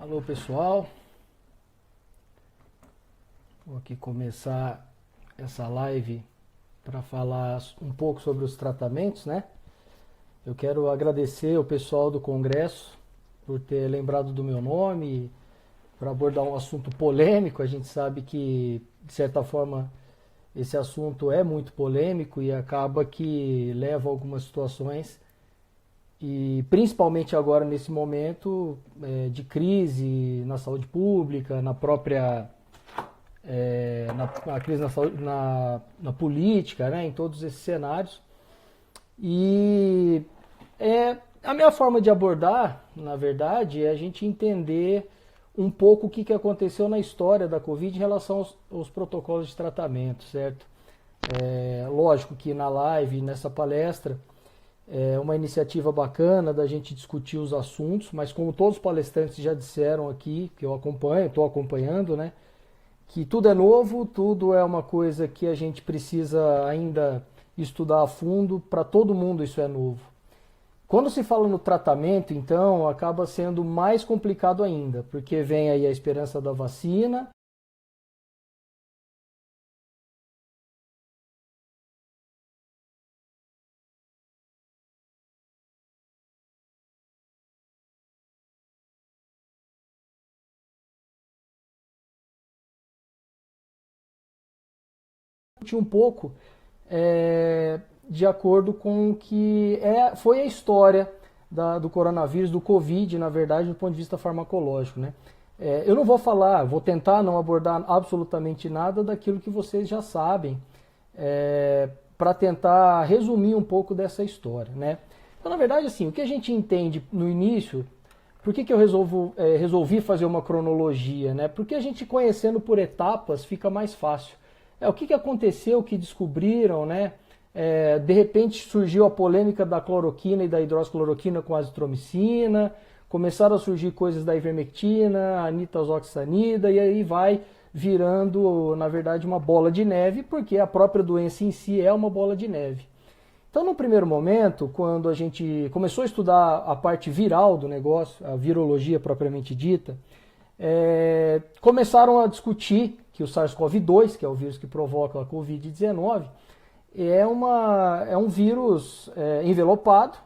Alô pessoal, vou aqui começar essa live para falar um pouco sobre os tratamentos, né? Eu quero agradecer o pessoal do Congresso por ter lembrado do meu nome para abordar um assunto polêmico. A gente sabe que, de certa forma, esse assunto é muito polêmico e acaba que leva a algumas situações, e principalmente agora nesse momento de crise na saúde pública, na própria na crise na política, né, em todos esses cenários. E a minha forma de abordar, na verdade, é a gente entender um pouco o que aconteceu na história da Covid em relação aos protocolos de tratamento, certo? Lógico que na live, nessa palestra, é uma iniciativa bacana da gente discutir os assuntos, mas como todos os palestrantes já disseram aqui, que eu acompanho, estou acompanhando, né? Que tudo é novo, tudo é uma coisa que a gente precisa ainda estudar a fundo, para todo mundo isso é novo. Quando se fala no tratamento, então, acaba sendo mais complicado ainda, porque vem aí a esperança da vacina. Um pouco de acordo com o que foi a história do coronavírus, do Covid, na verdade, do ponto de vista farmacológico, né? Eu não vou falar, vou tentar não abordar absolutamente nada daquilo que vocês já sabem, para tentar resumir um pouco dessa história, né? Então, na verdade, assim, o que a gente entende no início, por que eu resolvi fazer uma cronologia, né? Porque a gente conhecendo por etapas fica mais fácil. O que aconteceu, o que descobriram, né? De repente surgiu a polêmica da cloroquina e da hidroxicloroquina com azitromicina, começaram a surgir coisas da ivermectina, a nitazoxanida, e aí vai virando, na verdade, uma bola de neve, porque a própria doença em si é uma bola de neve. Então, no primeiro momento, quando a gente começou a estudar a parte viral do negócio, a virologia propriamente dita, começaram a discutir que o SARS-CoV-2, que é o vírus que provoca a Covid-19, é um vírus envelopado.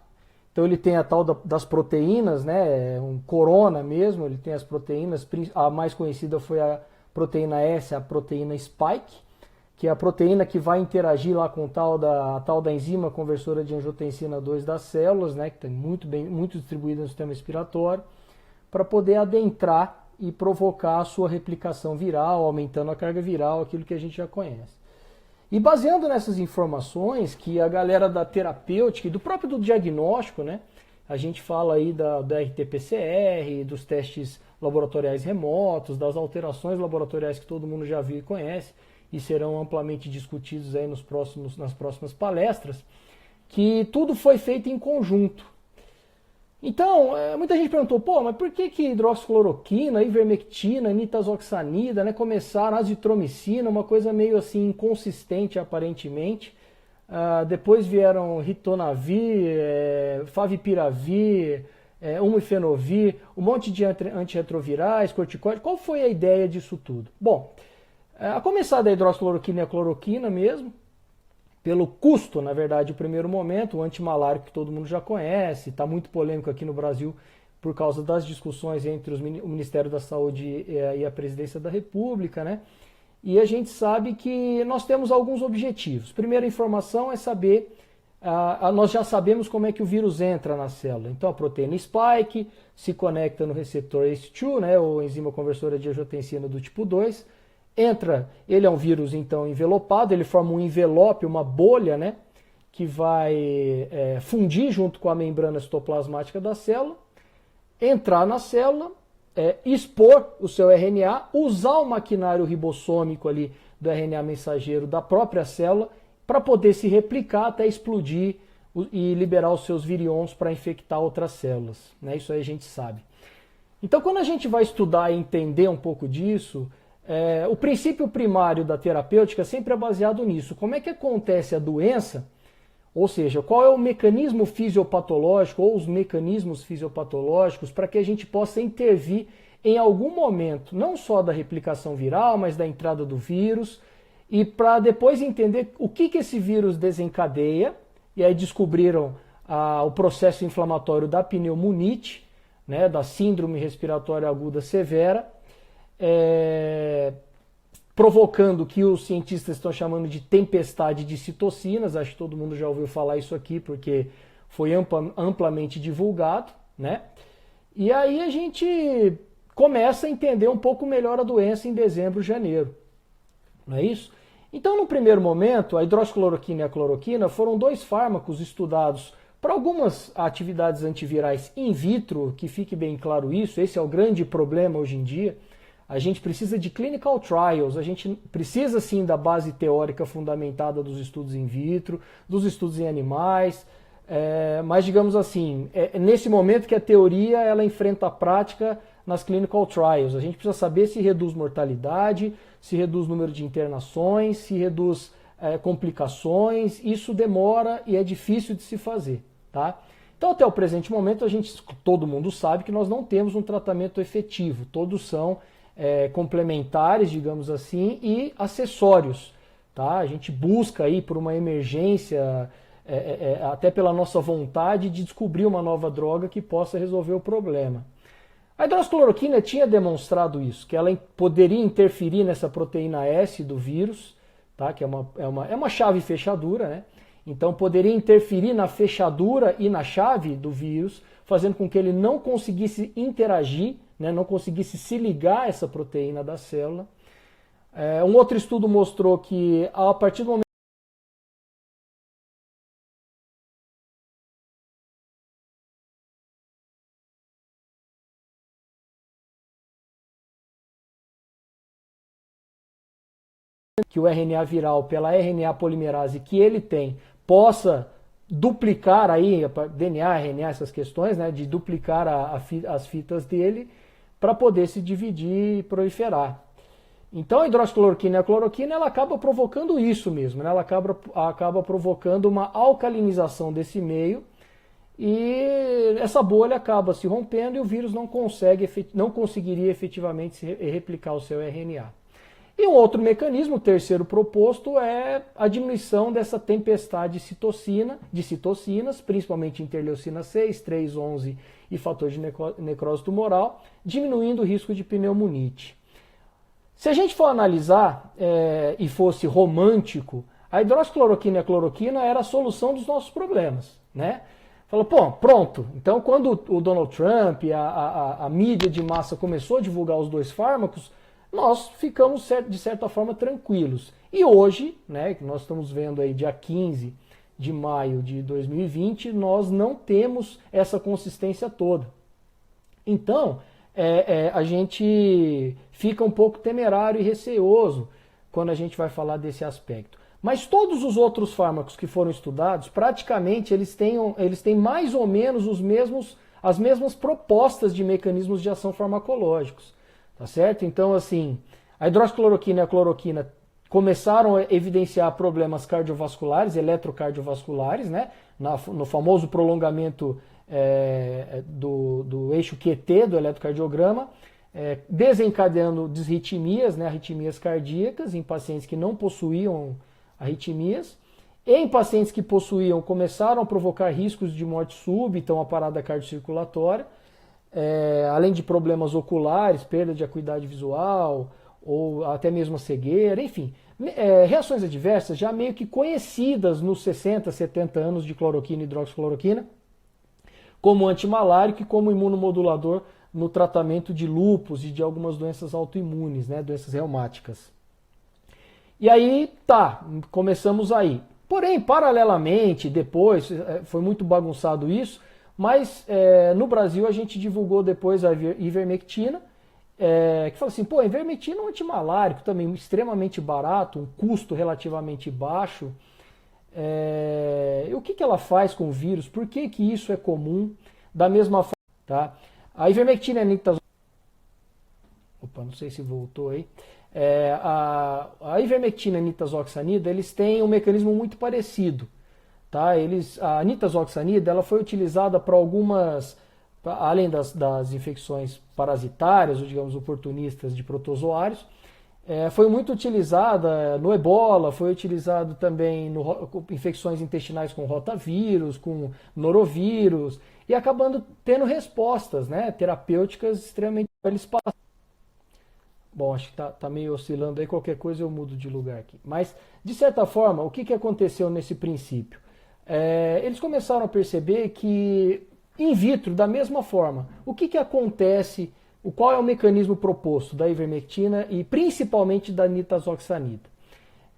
Então ele tem a tal das proteínas, né? É um corona mesmo, ele tem as proteínas, a mais conhecida foi a proteína S, a proteína Spike, que é a proteína que vai interagir lá com a tal da enzima conversora de angiotensina 2 das células, né? Que está muito distribuída no sistema respiratório, para poder adentrar e provocar a sua replicação viral, aumentando a carga viral, aquilo que a gente já conhece. E baseando nessas informações que a galera da terapêutica e do próprio diagnóstico, né, a gente fala aí da RT-PCR, dos testes laboratoriais remotos, das alterações laboratoriais que todo mundo já viu e conhece, e serão amplamente discutidos aí nas próximas palestras, que tudo foi feito em conjunto. Então, muita gente perguntou, mas por que hidroxicloroquina, ivermectina, nitazoxanida, né, começaram, azitromicina, uma coisa meio assim inconsistente aparentemente. Depois vieram ritonavir, favipiravir, umifenovir, um monte de antirretrovirais, corticoides. Qual foi a ideia disso tudo? Bom, a começar da hidroxicloroquina e a cloroquina mesmo, pelo custo, na verdade, o primeiro momento, o antimalárico que todo mundo já conhece, está muito polêmico aqui no Brasil por causa das discussões entre o Ministério da Saúde e a Presidência da República, né? E a gente sabe que nós temos alguns objetivos. Primeira informação é saber, nós já sabemos como é que o vírus entra na célula. Então a proteína Spike se conecta no receptor ACE2, né, ou enzima conversora de angiotensina do tipo 2, ele é um vírus então envelopado, ele forma um envelope, uma bolha, né, que vai fundir junto com a membrana citoplasmática da célula, entrar na célula, expor o seu RNA, usar o maquinário ribossômico ali do RNA mensageiro da própria célula para poder se replicar até explodir e liberar os seus virions para infectar outras células, né? Isso aí a gente sabe. Então, quando a gente vai estudar e entender um pouco disso, o princípio primário da terapêutica sempre é baseado nisso. Como é que acontece a doença? Ou seja, qual é o mecanismo fisiopatológico ou os mecanismos fisiopatológicos para que a gente possa intervir em algum momento, não só da replicação viral, mas da entrada do vírus, e para depois entender o que esse vírus desencadeia, e aí descobriram o processo inflamatório da pneumonite, né, da síndrome respiratória aguda severa, provocando o que os cientistas estão chamando de tempestade de citocinas. Acho que todo mundo já ouviu falar isso aqui, porque foi amplamente divulgado, né? E aí a gente começa a entender um pouco melhor a doença em dezembro, janeiro, não é isso? Então, no primeiro momento, a hidroxicloroquina e a cloroquina foram dois fármacos estudados para algumas atividades antivirais in vitro, que fique bem claro isso, esse é o grande problema hoje em dia. A gente precisa de clinical trials, a gente precisa sim da base teórica fundamentada dos estudos in vitro, dos estudos em animais, mas digamos assim, nesse momento que a teoria ela enfrenta a prática nas clinical trials. A gente precisa saber se reduz mortalidade, se reduz o número de internações, se reduz complicações. Isso demora e é difícil de se fazer, tá? Então, até o presente momento, todo mundo sabe que nós não temos um tratamento efetivo. Todos são complementares, digamos assim, e acessórios, tá? A gente busca aí por uma emergência, até pela nossa vontade de descobrir uma nova droga que possa resolver o problema. A hidroxicloroquina tinha demonstrado isso, que ela poderia interferir nessa proteína S do vírus, tá? Que é uma chave fechadura, né? Então poderia interferir na fechadura e na chave do vírus, fazendo com que ele não conseguisse interagir, né? Não conseguisse se ligar a essa proteína da célula. Um outro estudo mostrou que a partir do momento que o RNA viral, pela RNA polimerase que ele tem, possa duplicar aí, DNA, RNA, essas questões, né, de duplicar as fitas dele para poder se dividir e proliferar. Então a hidroxicloroquina e a cloroquina ela acaba provocando isso mesmo, né? Ela acaba provocando uma alcalinização desse meio e essa bolha acaba se rompendo e o vírus não conseguiria efetivamente replicar o seu RNA. E um outro mecanismo, o terceiro proposto, é a diminuição dessa tempestade de citocinas, principalmente interleucina 6, 3, 11 e fator de necrose tumoral, diminuindo o risco de pneumonite. Se a gente for analisar e fosse romântico, a hidroxicloroquina e a cloroquina era a solução dos nossos problemas, né? Falou, pô, pronto. Então, quando o Donald Trump, a mídia de massa começou a divulgar os dois fármacos, nós ficamos, de certa forma, tranquilos. E hoje, né, que nós estamos vendo aí dia 15 de maio de 2020, nós não temos essa consistência toda. Então, a gente fica um pouco temerário e receoso quando a gente vai falar desse aspecto. Mas todos os outros fármacos que foram estudados, praticamente eles têm mais ou menos as mesmas propostas de mecanismos de ação farmacológicos. Tá certo? Então, assim, a hidroxicloroquina e a cloroquina começaram a evidenciar problemas cardiovasculares, eletrocardiovasculares, né? No famoso prolongamento do eixo QT do eletrocardiograma, desencadeando disritmias, né? Arritmias cardíacas em pacientes que não possuíam arritmias. E em pacientes que possuíam, começaram a provocar riscos de morte súbita, uma parada cardiocirculatória. Além de problemas oculares, perda de acuidade visual, ou até mesmo a cegueira, enfim, reações adversas já meio que conhecidas nos 60, 70 anos de cloroquina e hidroxicloroquina, como antimalárico e como imunomodulador no tratamento de lúpus e de algumas doenças autoimunes, né, doenças reumáticas. E aí, começamos aí. Porém, paralelamente, depois, foi muito bagunçado isso, mas no Brasil a gente divulgou depois a ivermectina, que fala assim, pô, a ivermectina é um antimalárico também extremamente barato, um custo relativamente baixo. E o que ela faz com o vírus? Por que isso é comum? Da mesma forma, tá? A ivermectina e a nitazoxanida, não sei se voltou aí. A ivermectina e a nitazoxanida, eles têm um mecanismo muito parecido. Tá? A nitazoxanida ela foi utilizada para algumas além das infecções parasitárias, ou digamos oportunistas de protozoários, foi muito utilizada no ebola, foi utilizado também em infecções intestinais com rotavírus, com norovírus, e acabando tendo respostas, né, terapêuticas extremamente espaçadas. Bom, acho que tá meio oscilando aí, qualquer coisa eu mudo de lugar aqui. Mas, de certa forma, o que aconteceu nesse princípio? Eles começaram a perceber que, in vitro, da mesma forma, o que acontece, qual é o mecanismo proposto da ivermectina e principalmente da nitazoxanida?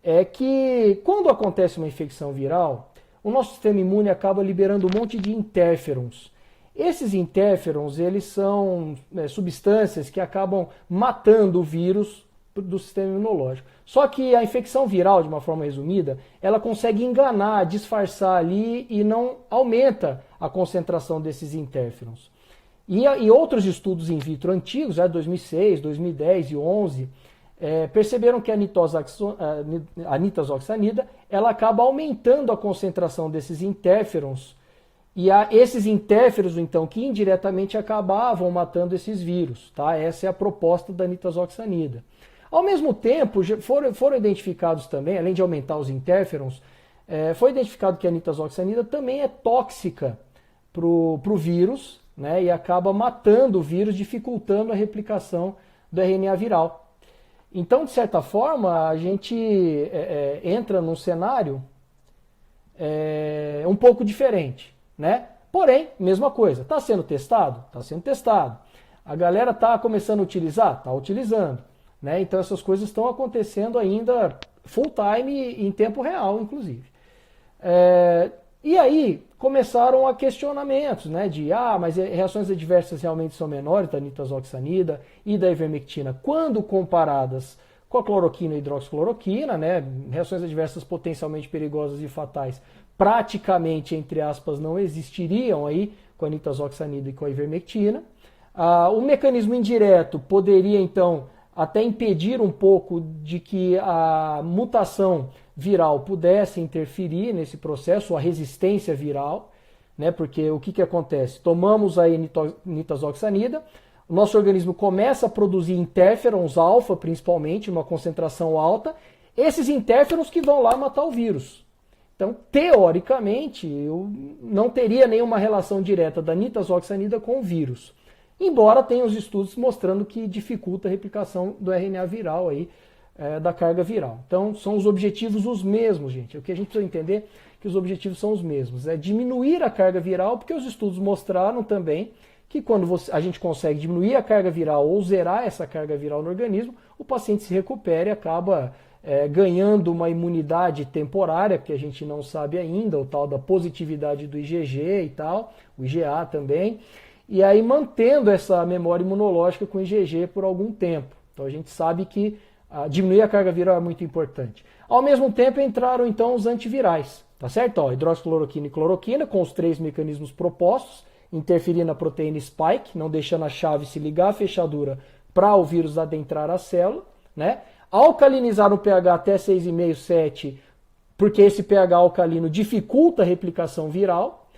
É que, quando acontece uma infecção viral, o nosso sistema imune acaba liberando um monte de interferons. Esses interferons, eles são substâncias que acabam matando o vírus do sistema imunológico. Só que a infecção viral, de uma forma resumida, ela consegue enganar, disfarçar ali e não aumenta a concentração desses interferons. E outros estudos in vitro antigos, 2006, 2010 e 2011, perceberam que a nitazoxanida ela acaba aumentando a concentração desses interferons. E esses interferons, então, que indiretamente acabavam matando esses vírus. Tá? Essa é a proposta da nitazoxanida. Ao mesmo tempo, foram identificados também, além de aumentar os interferons, foi identificado que a nitazoxanida também é tóxica para o vírus, né? E acaba matando o vírus, dificultando a replicação do RNA viral. Então, de certa forma, a gente entra num cenário um pouco diferente. Né? Porém, mesma coisa, está sendo testado? Está sendo testado. A galera está começando a utilizar? Está utilizando. Né? Então essas coisas estão acontecendo ainda full time em tempo real, inclusive. E aí começaram a questionamentos, né, de mas reações adversas realmente são menores da nitazoxanida e da ivermectina quando comparadas com a cloroquina e hidroxicloroquina, né, reações adversas potencialmente perigosas e fatais praticamente, entre aspas, não existiriam aí com a nitazoxanida e com a ivermectina. O mecanismo indireto poderia, então, até impedir um pouco de que a mutação viral pudesse interferir nesse processo, a resistência viral, né? Porque o que acontece? Tomamos aí nitazoxanida, o nosso organismo começa a produzir interferons alfa, principalmente, numa concentração alta, esses interferons que vão lá matar o vírus. Então, teoricamente, eu não teria nenhuma relação direta da nitazoxanida com o vírus. Embora tenha os estudos mostrando que dificulta a replicação do RNA viral aí, da carga viral. Então, são os objetivos os mesmos, gente. O que a gente precisa entender é que os objetivos são os mesmos. É diminuir a carga viral, porque os estudos mostraram também que quando a gente consegue diminuir a carga viral ou zerar essa carga viral no organismo, o paciente se recupera e acaba ganhando uma imunidade temporária, que a gente não sabe ainda, o tal da positividade do IgG e tal, o IgA também, e aí mantendo essa memória imunológica com o IgG por algum tempo. Então a gente sabe que diminuir a carga viral é muito importante. Ao mesmo tempo entraram então os antivirais, tá certo? Hidroxicloroquina e cloroquina, com os 3 mecanismos propostos, interferir na proteína spike, não deixando a chave se ligar à fechadura para o vírus adentrar a célula, né? Alcalinizar no pH até 6,5, 7, porque esse pH alcalino dificulta a replicação viral.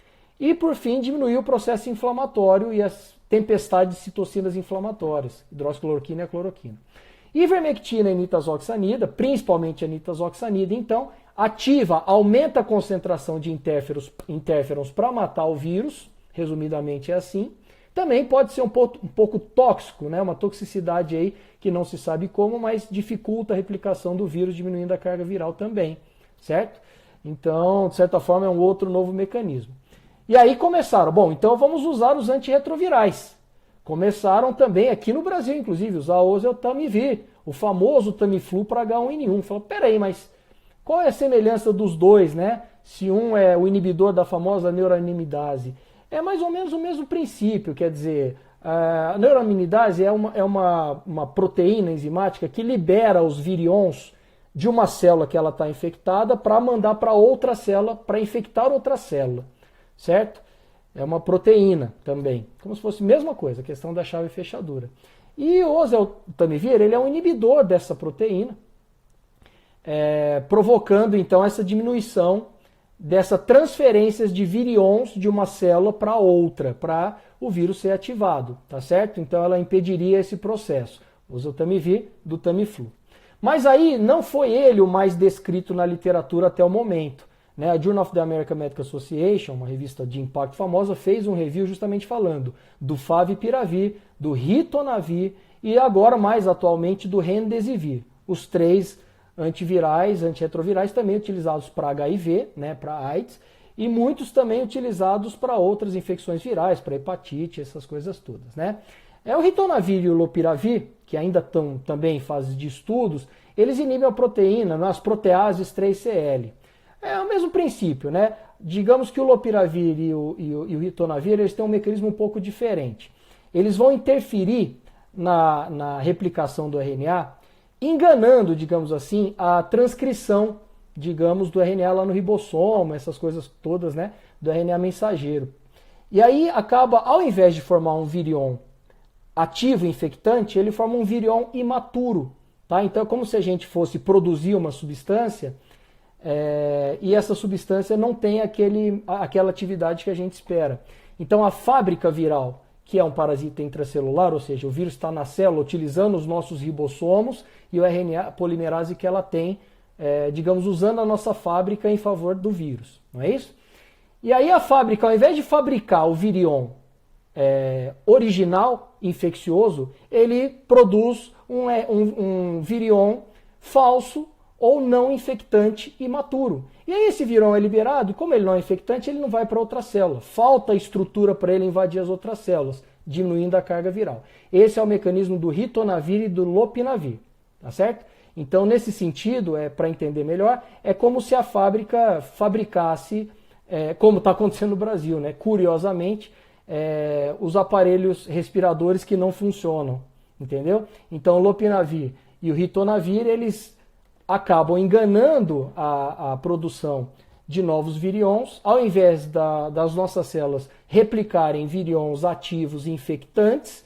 E, por fim, diminuir o processo inflamatório e as tempestades de citocinas inflamatórias, hidroxicloroquina e a cloroquina. Ivermectina e nitazoxanida, principalmente a nitazoxanida, então, aumenta a concentração de interferons para matar o vírus, resumidamente é assim. Também pode ser um pouco tóxico, né? Uma toxicidade aí que não se sabe como, mas dificulta a replicação do vírus, diminuindo a carga viral também, certo? Então, de certa forma, é um outro novo mecanismo. E aí começaram, então vamos usar os antirretrovirais. Começaram também, aqui no Brasil, inclusive, usar o oseltamivir, o famoso Tamiflu para H1N1. Falaram, peraí, mas qual é a semelhança dos dois, né? Se um é o inibidor da famosa neuraminidase. É mais ou menos o mesmo princípio, quer dizer, a neuraminidase é uma proteína enzimática que libera os virions de uma célula que ela está infectada para mandar para outra célula, para infectar outra célula, certo? É uma proteína também, como se fosse a mesma coisa, a questão da chave fechadura. E o oseltamivir, ele é um inibidor dessa proteína, provocando então essa diminuição dessa transferência de virions de uma célula para outra, para o vírus ser ativado, tá certo? Então ela impediria esse processo. Usa o Tamiflu do Tamiflu. Mas aí não foi ele o mais descrito na literatura até o momento. Né? A Journal of the American Medical Association, uma revista de impacto famosa, fez um review justamente falando do Favipiravir, do Ritonavir e agora, mais atualmente, do Remdesivir. Os três antivirais, antirretrovirais também utilizados para HIV, né, para AIDS, e muitos também utilizados para outras infecções virais, para hepatite, essas coisas todas. Né? O Ritonavir e o Lopiravir, que ainda estão também em fase de estudos, eles inibem a proteína nas proteases 3CL. É o mesmo princípio, né? Digamos que o Lopiravir e o Ritonavir eles têm um mecanismo um pouco diferente. Eles vão interferir na replicação do RNA, enganando, digamos assim, a transcrição, digamos, do RNA lá no ribossomo, essas coisas todas, né? Do RNA mensageiro. E aí acaba, ao invés de formar um virion ativo infectante, ele forma um virion imaturo. Tá? Então é como se a gente fosse produzir uma substância e essa substância não tem aquela atividade que a gente espera. Então a fábrica viral, que é um parasita intracelular, ou seja, o vírus está na célula utilizando os nossos ribossomos e o RNA polimerase que ela tem, digamos, usando a nossa fábrica em favor do vírus. Não é isso? E aí a fábrica, ao invés de fabricar o virion original, infeccioso, ele produz um virion falso ou não infectante imaturo. E aí esse virion é liberado, e como ele não é infectante, ele não vai para outra célula. Falta estrutura para ele invadir as outras células, diminuindo a carga viral. Esse é o mecanismo do Ritonavir e do Lopinavir, tá certo? Então, nesse sentido, para entender melhor, é como se a fábrica fabricasse, como está acontecendo no Brasil, né? Curiosamente, os aparelhos respiradores que não funcionam, entendeu? Então o Lopinavir e o Ritonavir, eles acabam enganando a produção de novos virions, ao invés das nossas células replicarem virions ativos e infectantes,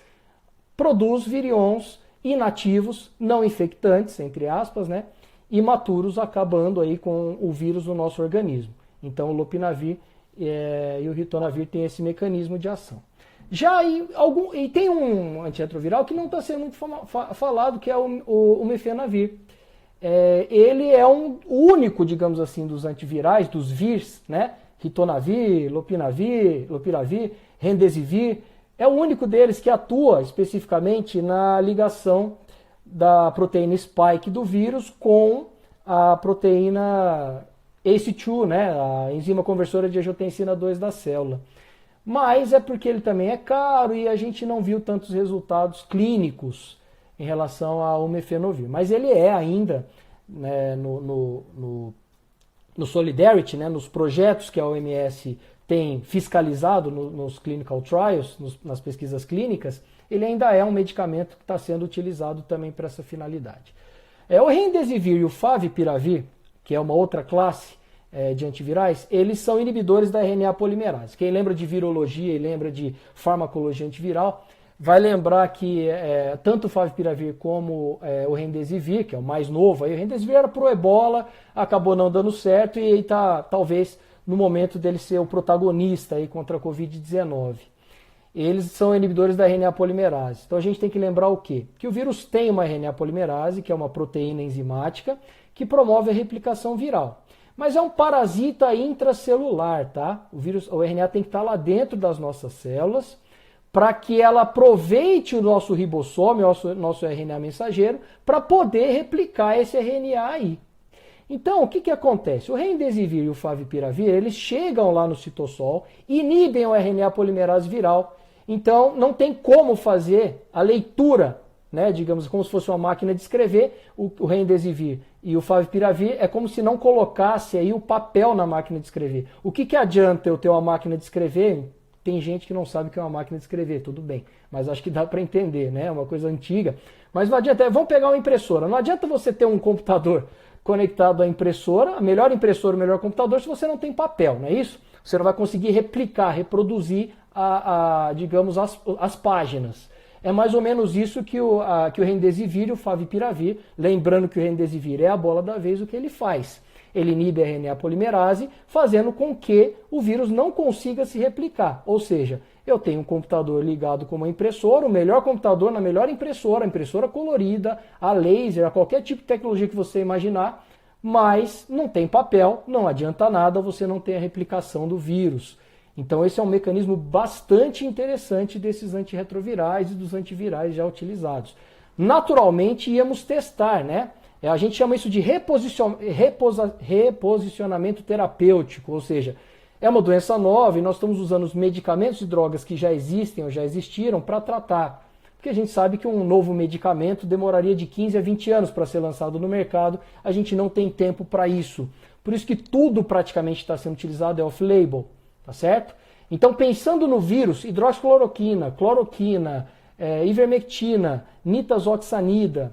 produz virions inativos, não infectantes, entre aspas, né, imaturos, acabando aí com o vírus no nosso organismo. Então o Lopinavir e o Ritonavir têm esse mecanismo de ação. E tem um antirretroviral que não está sendo muito falado, que é o Mefenavir. Ele é o único, digamos assim, dos antivirais, dos VIRs, né? Ritonavir, Lopiravir, Remdesivir, é o único deles que atua especificamente na ligação da proteína spike do vírus com a proteína ACE2, né? A enzima conversora de angiotensina 2 da célula. Mas é porque ele também é caro e a gente não viu tantos resultados clínicos em relação ao Mefenavir. Mas ele é ainda, né, no Solidarity, né, nos projetos que a OMS tem fiscalizado nos clinical trials, nas pesquisas clínicas, ele ainda é um medicamento que está sendo utilizado também para essa finalidade. O Remdesivir e o Favipiravir, que é uma outra classe de antivirais, eles são inibidores da RNA polimerase. Quem lembra de virologia e lembra de farmacologia antiviral, vai lembrar que tanto o Favipiravir como o Remdesivir, que é o mais novo, aí o Remdesivir era pro Ebola, acabou não dando certo e está talvez no momento dele ser o protagonista aí contra a Covid-19. Eles são inibidores da RNA polimerase. Então a gente tem que lembrar o quê? Que o vírus tem uma RNA polimerase, que é uma proteína enzimática, que promove a replicação viral. Mas é um parasita intracelular, tá? O RNA tem que estar lá dentro das nossas células, para que ela aproveite o nosso ribossomo, o nosso RNA mensageiro, para poder replicar esse RNA aí. Então, o que acontece? O Remdesivir e o Favipiravir, eles chegam lá no citossol, inibem o RNA polimerase viral. Então, não tem como fazer a leitura, né, digamos, como se fosse uma máquina de escrever. O Remdesivir e o Favipiravir é como se não colocasse aí o papel na máquina de escrever. O que adianta eu ter uma máquina de escrever? Tem gente que não sabe o que é uma máquina de escrever, tudo bem, mas acho que dá para entender, né? É uma coisa antiga. Mas não adianta, vamos pegar uma impressora. Não adianta você ter um computador conectado à impressora, a melhor impressora, o melhor computador, se você não tem papel, não é isso? Você não vai conseguir replicar, reproduzir, digamos, as páginas. É mais ou menos isso que o Remdesivir e o Favipiravir, lembrando que o Remdesivir é a bola da vez, o que ele faz? Ele inibe a RNA polimerase, fazendo com que o vírus não consiga se replicar. Ou seja, Eu tenho um computador ligado com uma impressora, o melhor computador na melhor impressora, a impressora colorida, a laser, a qualquer tipo de tecnologia que você imaginar, mas não tem papel, não adianta nada, você não tem a replicação do vírus. Então esse é um mecanismo bastante interessante desses antirretrovirais e dos antivirais já utilizados. Naturalmente íamos testar, né? A gente chama isso de reposicionamento terapêutico, ou seja, é uma doença nova e nós estamos usando os medicamentos e drogas que já existem ou já existiram para tratar. Porque a gente sabe que um novo medicamento demoraria de 15 a 20 anos para ser lançado no mercado, a gente não tem tempo para isso. Por isso que tudo praticamente está sendo utilizado é off-label, tá certo? Então pensando no vírus, hidroxicloroquina, cloroquina, ivermectina, nitazoxanida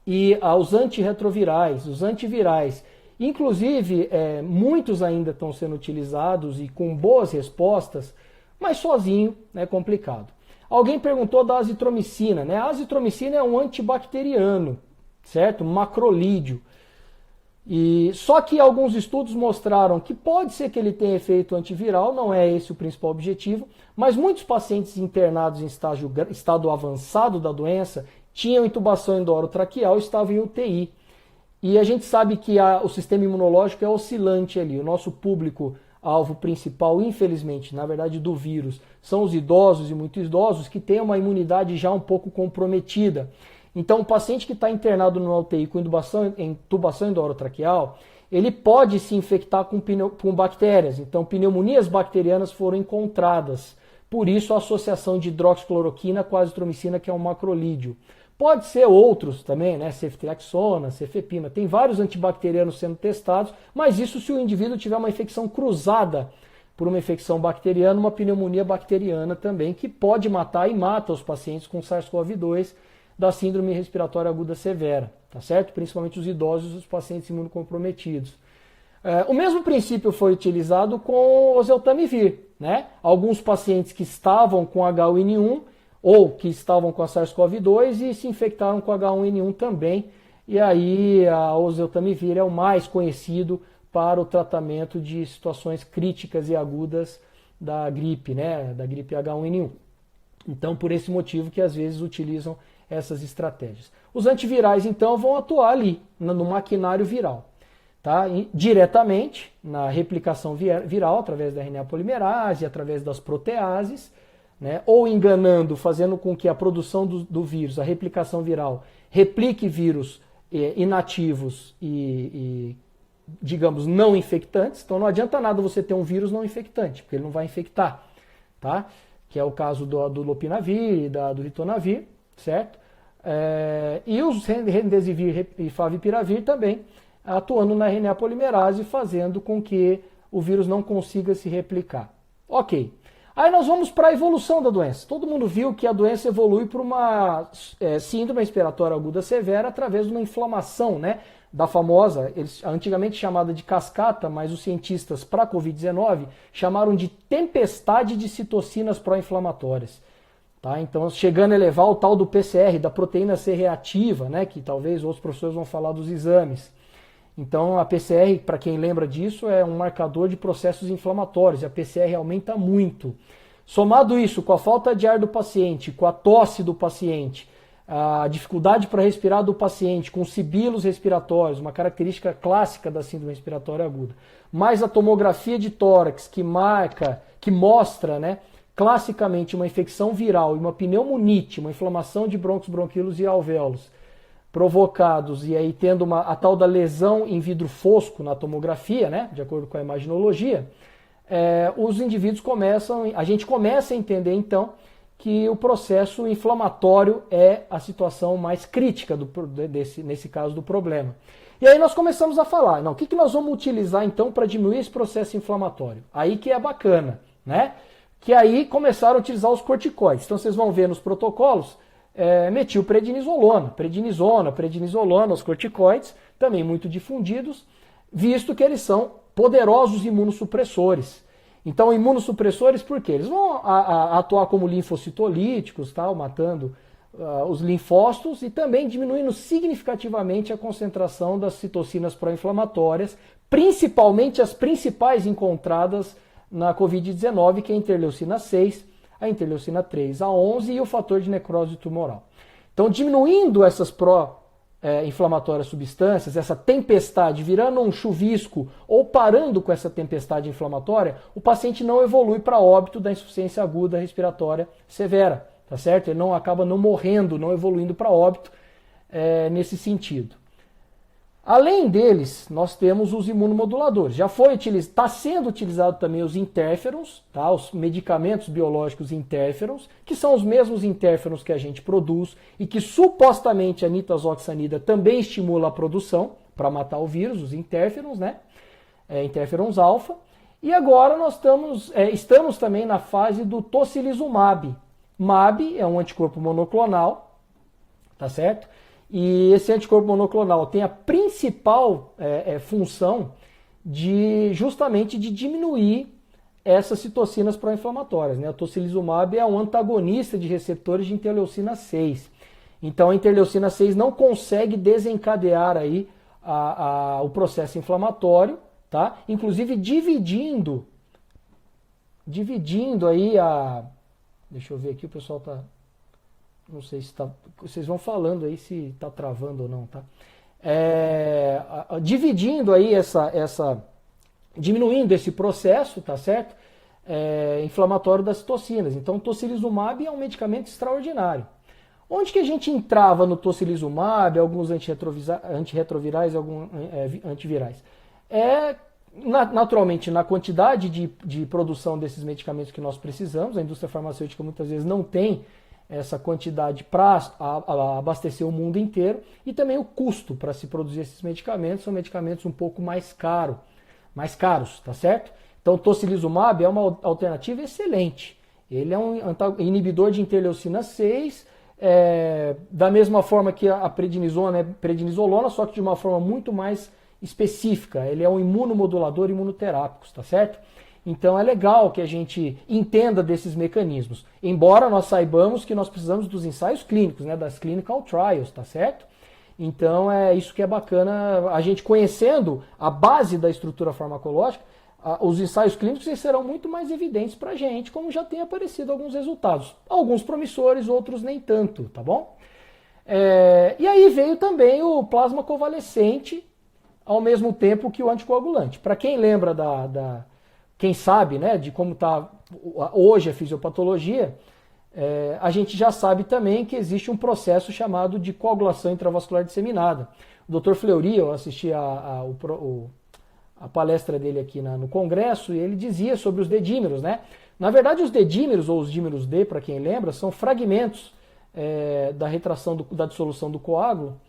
e os antirretrovirais, os antivirais, inclusive muitos ainda estão sendo utilizados e com boas respostas, mas sozinho é complicado. Alguém perguntou da azitromicina, né? A azitromicina é um antibacteriano, certo? Macrolídeo. E só que alguns estudos mostraram que pode ser que ele tenha efeito antiviral, não é esse o principal objetivo, mas muitos pacientes internados em estado avançado da doença tinham intubação endorotraqueal e estavam em UTI. E a gente sabe que o sistema imunológico é oscilante ali. O nosso público-alvo principal, infelizmente, na verdade do vírus, são os idosos e muito idosos que têm uma imunidade já um pouco comprometida. Então, o paciente que está internado no UTI com intubação endorotraqueal, ele pode se infectar com bactérias. Então, pneumonias bacterianas foram encontradas. Por isso, a associação de hidroxicloroquina com a azitromicina, que é um macrolídeo. Pode ser outros também, né? Ceftriaxona, cefepima. Tem vários antibacterianos sendo testados, mas isso se o indivíduo tiver uma infecção cruzada por uma infecção bacteriana, uma pneumonia bacteriana também, que pode matar e mata os pacientes com SARS-CoV-2 da síndrome respiratória aguda severa, tá certo? Principalmente os idosos e os pacientes imunocomprometidos. O mesmo princípio foi utilizado com o oseltamivir, né? Alguns pacientes que estavam com H1N1 ou que estavam com a SARS-CoV-2 e se infectaram com H1N1 também. E aí a oseltamivir é o mais conhecido para o tratamento de situações críticas e agudas da gripe, né? Da gripe H1N1. Então, por esse motivo que às vezes utilizam essas estratégias. Os antivirais, então, vão atuar ali, no maquinário viral. Tá? Diretamente na replicação viral, através da RNA polimerase, através das proteases, né? Ou enganando, fazendo com que a produção do vírus, a replicação viral, replique vírus inativos e, digamos, não infectantes. Então não adianta nada você ter um vírus não infectante, porque ele não vai infectar, tá? Que é o caso do lopinavir e do ritonavir, certo? E os remdesivir e favipiravir também, atuando na RNA polimerase, fazendo com que o vírus não consiga se replicar. Ok. Aí nós vamos para a evolução da doença. Todo mundo viu que a doença evolui para uma síndrome respiratória aguda severa através de uma inflamação, né? Da famosa, antigamente chamada de cascata, mas os cientistas para a Covid-19 chamaram de tempestade de citocinas pró-inflamatórias. Tá? Então, chegando a elevar o tal do PCR, da proteína C reativa, né? Que talvez outros professores vão falar dos exames. Então, a PCR, para quem lembra disso, é um marcador de processos inflamatórios. E a PCR aumenta muito. Somado isso com a falta de ar do paciente, com a tosse do paciente, a dificuldade para respirar do paciente, com sibilos respiratórios, uma característica clássica da síndrome respiratória aguda, mais a tomografia de tórax que mostra, né, classicamente uma infecção viral e uma pneumonite, uma inflamação de brônquios, bronquíolos e alvéolos, provocados, e aí tendo a tal da lesão em vidro fosco na tomografia, né, de acordo com a imaginologia, os indivíduos a gente começa a entender então que o processo inflamatório é a situação mais crítica nesse caso do problema. E aí nós começamos a falar, o que nós vamos utilizar então para diminuir esse processo inflamatório? Aí que é bacana, né? Que aí começaram a utilizar os corticoides. Então vocês vão ver nos protocolos, metilprednisolona, prednisolona, os corticoides, também muito difundidos, visto que eles são poderosos imunossupressores. Então, imunossupressores por quê? Eles vão atuar como linfocitolíticos, matando os linfócitos e também diminuindo significativamente a concentração das citocinas pró-inflamatórias, principalmente as principais encontradas na Covid-19, que é a interleucina 6, a interleucina 3, a 11 e o fator de necrose tumoral. Então, diminuindo essas pró-inflamatórias substâncias, essa tempestade, virando um chuvisco ou parando com essa tempestade inflamatória, o paciente não evolui para óbito da insuficiência aguda respiratória severa, tá certo? Ele acaba não morrendo, não evoluindo para óbito nesse sentido. Além deles, nós temos os imunomoduladores. Está sendo utilizado também os interferons, tá? Os medicamentos biológicos interferons, que são os mesmos interferons que a gente produz e que supostamente a nitazoxanida também estimula a produção para matar o vírus, os interferons, né? Interferons alfa. E agora nós estamos também na fase do tocilizumab. MAB é um anticorpo monoclonal, tá certo? E esse anticorpo monoclonal tem a principal função justamente de diminuir essas citocinas pró-inflamatórias, né? O tocilizumab é um antagonista de receptores de interleucina 6. Então a interleucina 6 não consegue desencadear aí o processo inflamatório, tá? Inclusive dividindo aí Deixa eu ver aqui, o pessoal tá... Não sei se tá... Vocês vão falando aí se tá travando ou não, tá? Dividindo aí diminuindo esse processo, tá certo? Inflamatório das citocinas. Então, o tocilizumab é um medicamento extraordinário. Onde que a gente entrava no tocilizumab, alguns antirretrovirais, alguns antivirais? Naturalmente, na quantidade de produção desses medicamentos que nós precisamos. A indústria farmacêutica muitas vezes não tem essa quantidade para abastecer o mundo inteiro, e também o custo para se produzir esses medicamentos são medicamentos um pouco mais caros, tá certo? Então o tocilizumab é uma alternativa excelente. Ele é um inibidor de interleucina 6, da mesma forma que a prednisolona, só que de uma forma muito mais específica. Ele é um imunomodulador imunoterápico, tá certo? Então é legal que a gente entenda desses mecanismos, embora nós saibamos que nós precisamos dos ensaios clínicos, né, das clinical trials, tá certo? Então é isso que é bacana, a gente conhecendo a base da estrutura farmacológica, os ensaios clínicos serão muito mais evidentes para a gente, como já tem aparecido alguns resultados, alguns promissores, outros nem tanto, tá bom? E aí veio também o plasma convalescente, ao mesmo tempo que o anticoagulante. Para quem lembra quem sabe, né, de como está hoje a fisiopatologia, a gente já sabe também que existe um processo chamado de coagulação intravascular disseminada. O Dr. Fleury, eu assisti a palestra dele aqui no congresso, e ele dizia sobre os dedímeros, né? Na verdade, os dedímeros, ou os dímeros D, para quem lembra, são fragmentos da retração da dissolução do coágulo,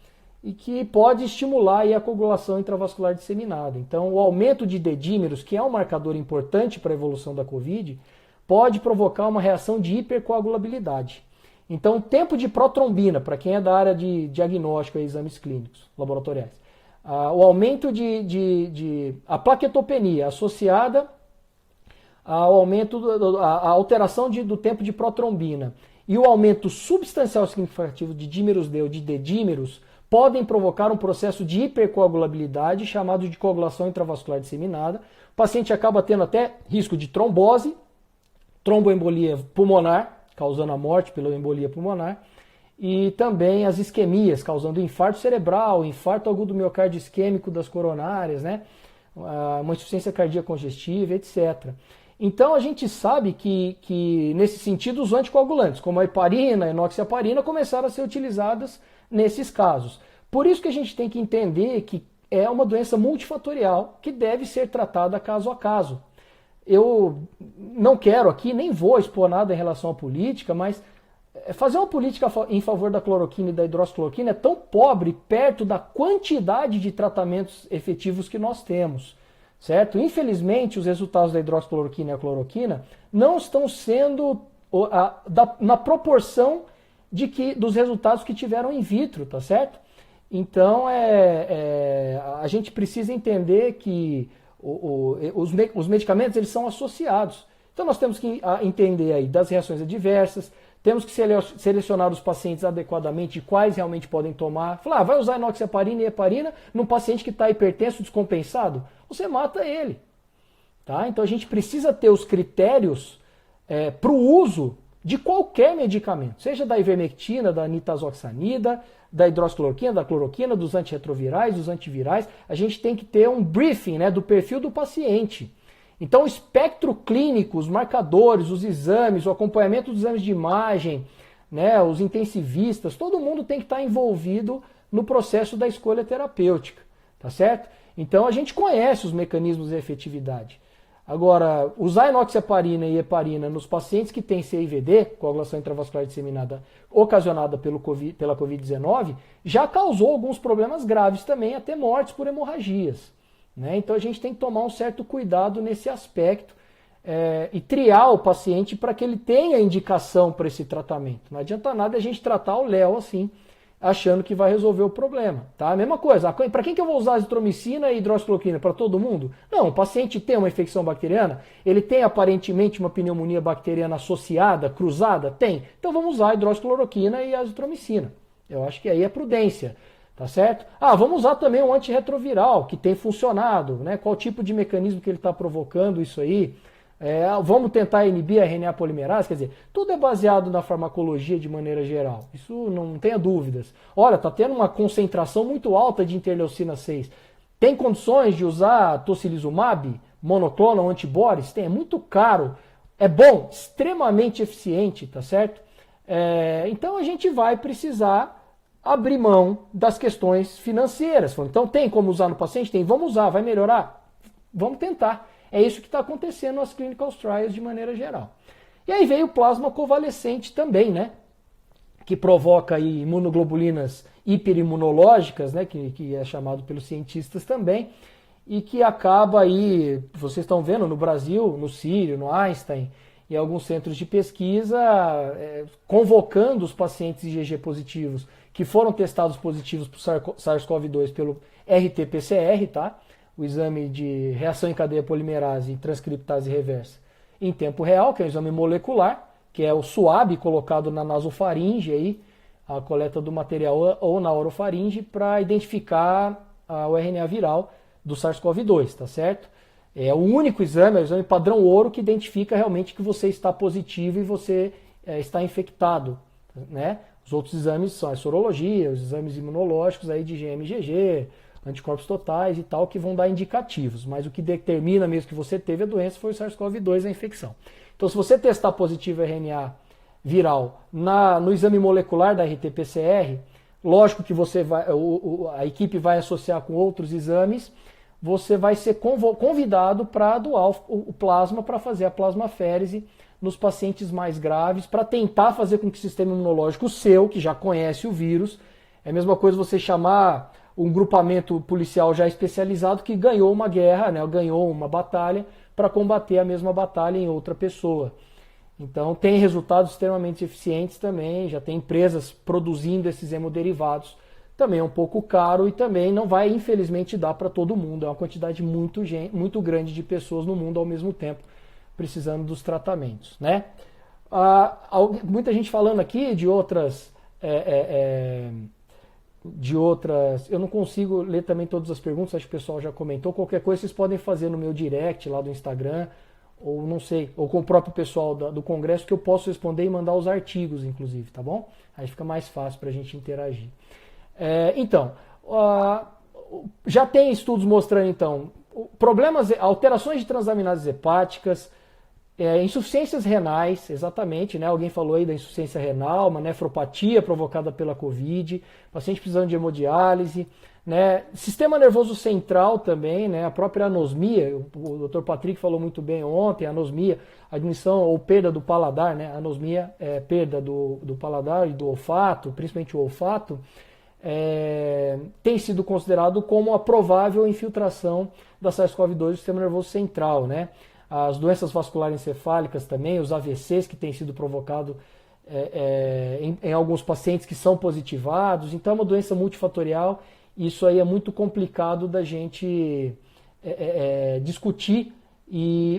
e que pode estimular aí a coagulação intravascular disseminada. Então, o aumento de dedímeros, que é um marcador importante para a evolução da COVID, pode provocar uma reação de hipercoagulabilidade. Então, o tempo de protrombina, para quem é da área de diagnóstico e exames clínicos laboratoriais, o aumento a plaquetopenia associada ao aumento, a alteração do tempo de protrombina e o aumento substancial significativo de dímeros D ou de dedímeros podem provocar um processo de hipercoagulabilidade chamado de coagulação intravascular disseminada. O paciente acaba tendo até risco de trombose, tromboembolia pulmonar, causando a morte pela embolia pulmonar, e também as isquemias, causando infarto cerebral, infarto agudo miocárdio isquêmico das coronárias, né? Uma insuficiência cardíaca congestiva, etc. Então a gente sabe que nesse sentido, os anticoagulantes, como a heparina, a enoxaparina, começaram a ser utilizadas nesses casos. Por isso que a gente tem que entender que é uma doença multifatorial que deve ser tratada caso a caso. Eu não quero aqui, nem vou expor nada em relação à política, mas fazer uma política em favor da cloroquina e da hidroxicloroquina é tão pobre perto da quantidade de tratamentos efetivos que nós temos, certo? Infelizmente, os resultados da hidroxicloroquina e a cloroquina não estão sendo na proporção dos resultados que tiveram in vitro, tá certo? Então, a gente precisa entender que os medicamentos eles são associados. Então, nós temos que entender aí das reações adversas, temos que selecionar os pacientes adequadamente de quais realmente podem tomar. Falar, vai usar enoxaparina e heparina num paciente que está hipertenso, descompensado? Você mata ele. Tá? Então a gente precisa ter os critérios para o uso de qualquer medicamento, seja da ivermectina, da nitazoxanida, da hidroxicloroquina, da cloroquina, dos antirretrovirais, dos antivirais. A gente tem que ter um briefing, né, do perfil do paciente. Então o espectro clínico, os marcadores, os exames, o acompanhamento dos exames de imagem, né, os intensivistas, todo mundo tem que estar envolvido no processo da escolha terapêutica, tá certo? Então a gente conhece os mecanismos de efetividade. Agora, usar enoxaparina e heparina nos pacientes que têm CIVD, coagulação intravascular disseminada, ocasionada pela Covid-19, já causou alguns problemas graves também, até mortes por hemorragias. Né? Então a gente tem que tomar um certo cuidado nesse aspecto e triar o paciente para que ele tenha indicação para esse tratamento. Não adianta nada a gente tratar o Léo assim, achando que vai resolver o problema. Tá? A mesma coisa, para quem que eu vou usar azitromicina e hidroxicloroquina? Para todo mundo? Não, o paciente tem uma infecção bacteriana, ele tem aparentemente uma pneumonia bacteriana associada, cruzada? Tem. Então vamos usar a hidroxicloroquina e a azitromicina. Eu acho que aí é prudência. Tá certo? Vamos usar também um antirretroviral, que tem funcionado, né? Qual tipo de mecanismo que ele está provocando isso aí? Vamos tentar inibir a RNA polimerase, quer dizer, tudo é baseado na farmacologia de maneira geral, isso não tenha dúvidas. Olha, está tendo uma concentração muito alta de interleucina 6. Tem condições de usar tocilizumab, monoclonal antibodies? Tem, é muito caro, é bom, extremamente eficiente, tá certo? Então a gente vai precisar abrir mão das questões financeiras. Então tem como usar no paciente? Tem, vamos usar, vai melhorar? Vamos tentar. É isso que está acontecendo nas clinical trials de maneira geral. E aí veio o plasma convalescente também, né? Que provoca aí imunoglobulinas hiperimunológicas, né? Que é chamado pelos cientistas também, e que acaba aí, vocês estão vendo no Brasil, no Sírio, no Einstein, e alguns centros de pesquisa, convocando os pacientes IgG positivos que foram testados positivos para o SARS-CoV-2 pelo RT-PCR, tá? O exame de reação em cadeia polimerase e transcriptase reversa, em tempo real, que é o exame molecular, que é o SUAB colocado na nasofaringe, aí, a coleta do material ou na orofaringe, para identificar o RNA viral do SARS-CoV-2, tá certo? É o único exame, é o exame padrão ouro, que identifica realmente que você está positivo e você está infectado, né? Os outros exames são a sorologia, os exames imunológicos aí de IgM e IgG, anticorpos totais e tal, que vão dar indicativos. Mas o que determina mesmo que você teve a doença foi o SARS-CoV-2, a infecção. Então, se você testar positivo RNA viral no exame molecular da RT-PCR, lógico que você a equipe vai associar com outros exames, você vai ser convidado para doar o plasma para fazer a plasmaférese nos pacientes mais graves, para tentar fazer com que o sistema imunológico seu, que já conhece o vírus, é a mesma coisa você chamar um grupamento policial já especializado que ganhou uma guerra, né, ganhou uma batalha, para combater a mesma batalha em outra pessoa. Então tem resultados extremamente eficientes também, já tem empresas produzindo esses hemoderivados, também é um pouco caro e também não vai, infelizmente, dar para todo mundo. É uma quantidade muito grande de pessoas no mundo ao mesmo tempo precisando dos tratamentos, né? Muita gente falando aqui de outras... eu não consigo ler também todas as perguntas, acho que o pessoal já comentou. Qualquer coisa vocês podem fazer no meu direct lá do Instagram, ou não sei, ou com o próprio pessoal do Congresso, que eu posso responder e mandar os artigos, inclusive, tá bom? Aí fica mais fácil para a gente interagir. Então, já tem estudos mostrando, então, problemas, alterações de transaminases hepáticas, insuficiências renais, exatamente, né? Alguém falou aí da insuficiência renal, uma nefropatia provocada pela Covid, paciente precisando de hemodiálise, né? Sistema nervoso central também, né? A própria anosmia, o Dr. Patrick falou muito bem ontem, a anosmia, a diminuição ou perda do paladar, né? A anosmia é perda do paladar e do olfato, principalmente o olfato, tem sido considerado como a provável infiltração da SARS-CoV-2 no sistema nervoso central, né? As doenças vasculares encefálicas também, os AVCs que têm sido provocados em alguns pacientes que são positivados. Então é uma doença multifatorial e isso aí é muito complicado da gente discutir,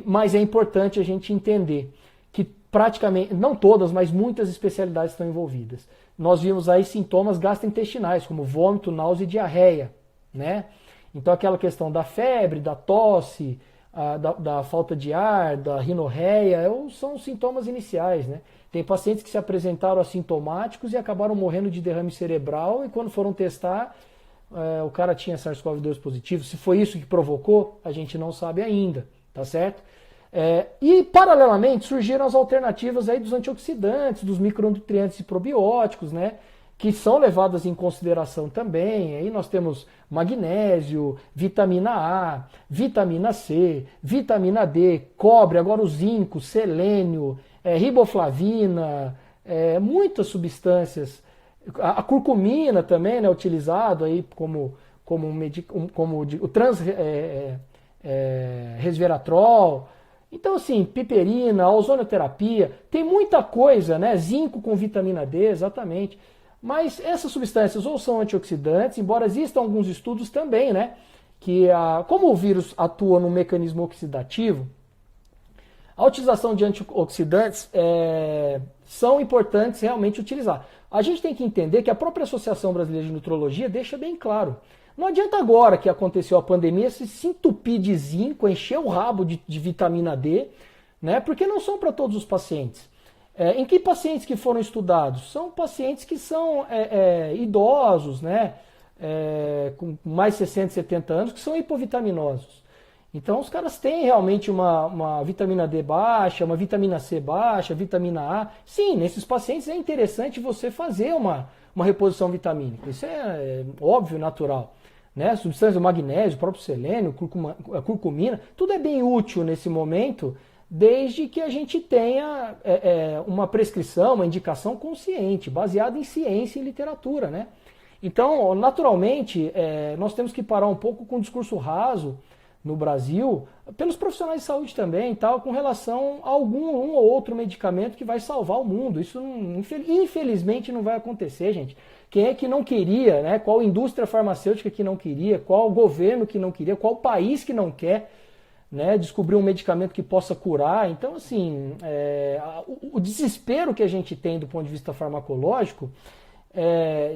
mas é importante a gente entender que praticamente, não todas, mas muitas especialidades estão envolvidas. Nós vimos aí sintomas gastrointestinais, como vômito, náusea e diarreia, né? Então aquela questão da febre, da tosse, da falta de ar, da rinorreia, são os sintomas iniciais, né? Tem pacientes que se apresentaram assintomáticos e acabaram morrendo de derrame cerebral, e quando foram testar, o cara tinha SARS-CoV-2 positivo. Se foi isso que provocou, a gente não sabe ainda, tá certo? E, paralelamente, surgiram as alternativas aí dos antioxidantes, dos micronutrientes e probióticos, né? Que são levadas em consideração também. Aí nós temos magnésio, vitamina A, vitamina C, vitamina D, cobre, agora o zinco, selênio, riboflavina, muitas substâncias. A curcumina também, né, utilizado aí como o resveratrol. Então, assim, piperina, ozonioterapia, tem muita coisa, né? Zinco com vitamina D, exatamente. Mas essas substâncias ou são antioxidantes, embora existam alguns estudos também, né? Que como o vírus atua no mecanismo oxidativo, a utilização de antioxidantes são importantes realmente utilizar. A gente tem que entender que a própria Associação Brasileira de Nutrologia deixa bem claro. Não adianta agora que aconteceu a pandemia se entupir de zinco, encher o rabo de vitamina D, né? Porque não são para todos os pacientes. Em que pacientes que foram estudados? São pacientes que são idosos, né? Com mais de 60, 70 anos, que são hipovitaminosos. Então os caras têm realmente uma vitamina D baixa, uma vitamina C baixa, vitamina A. Sim, nesses pacientes é interessante você fazer uma reposição vitamínica. Isso é óbvio, natural. Né? Substâncias do magnésio, próprio selênio, curcumina, tudo é bem útil nesse momento, desde que a gente tenha uma prescrição, uma indicação consciente, baseada em ciência e literatura, né? Então, naturalmente, nós temos que parar um pouco com o discurso raso no Brasil, pelos profissionais de saúde também, tal, com relação a um ou outro medicamento que vai salvar o mundo. Isso, infelizmente, não vai acontecer, gente. Quem é que não queria, né? Qual indústria farmacêutica que não queria, qual governo que não queria, qual país que não quer, né, descobrir um medicamento que possa curar. Então, assim, o desespero que a gente tem do ponto de vista farmacológico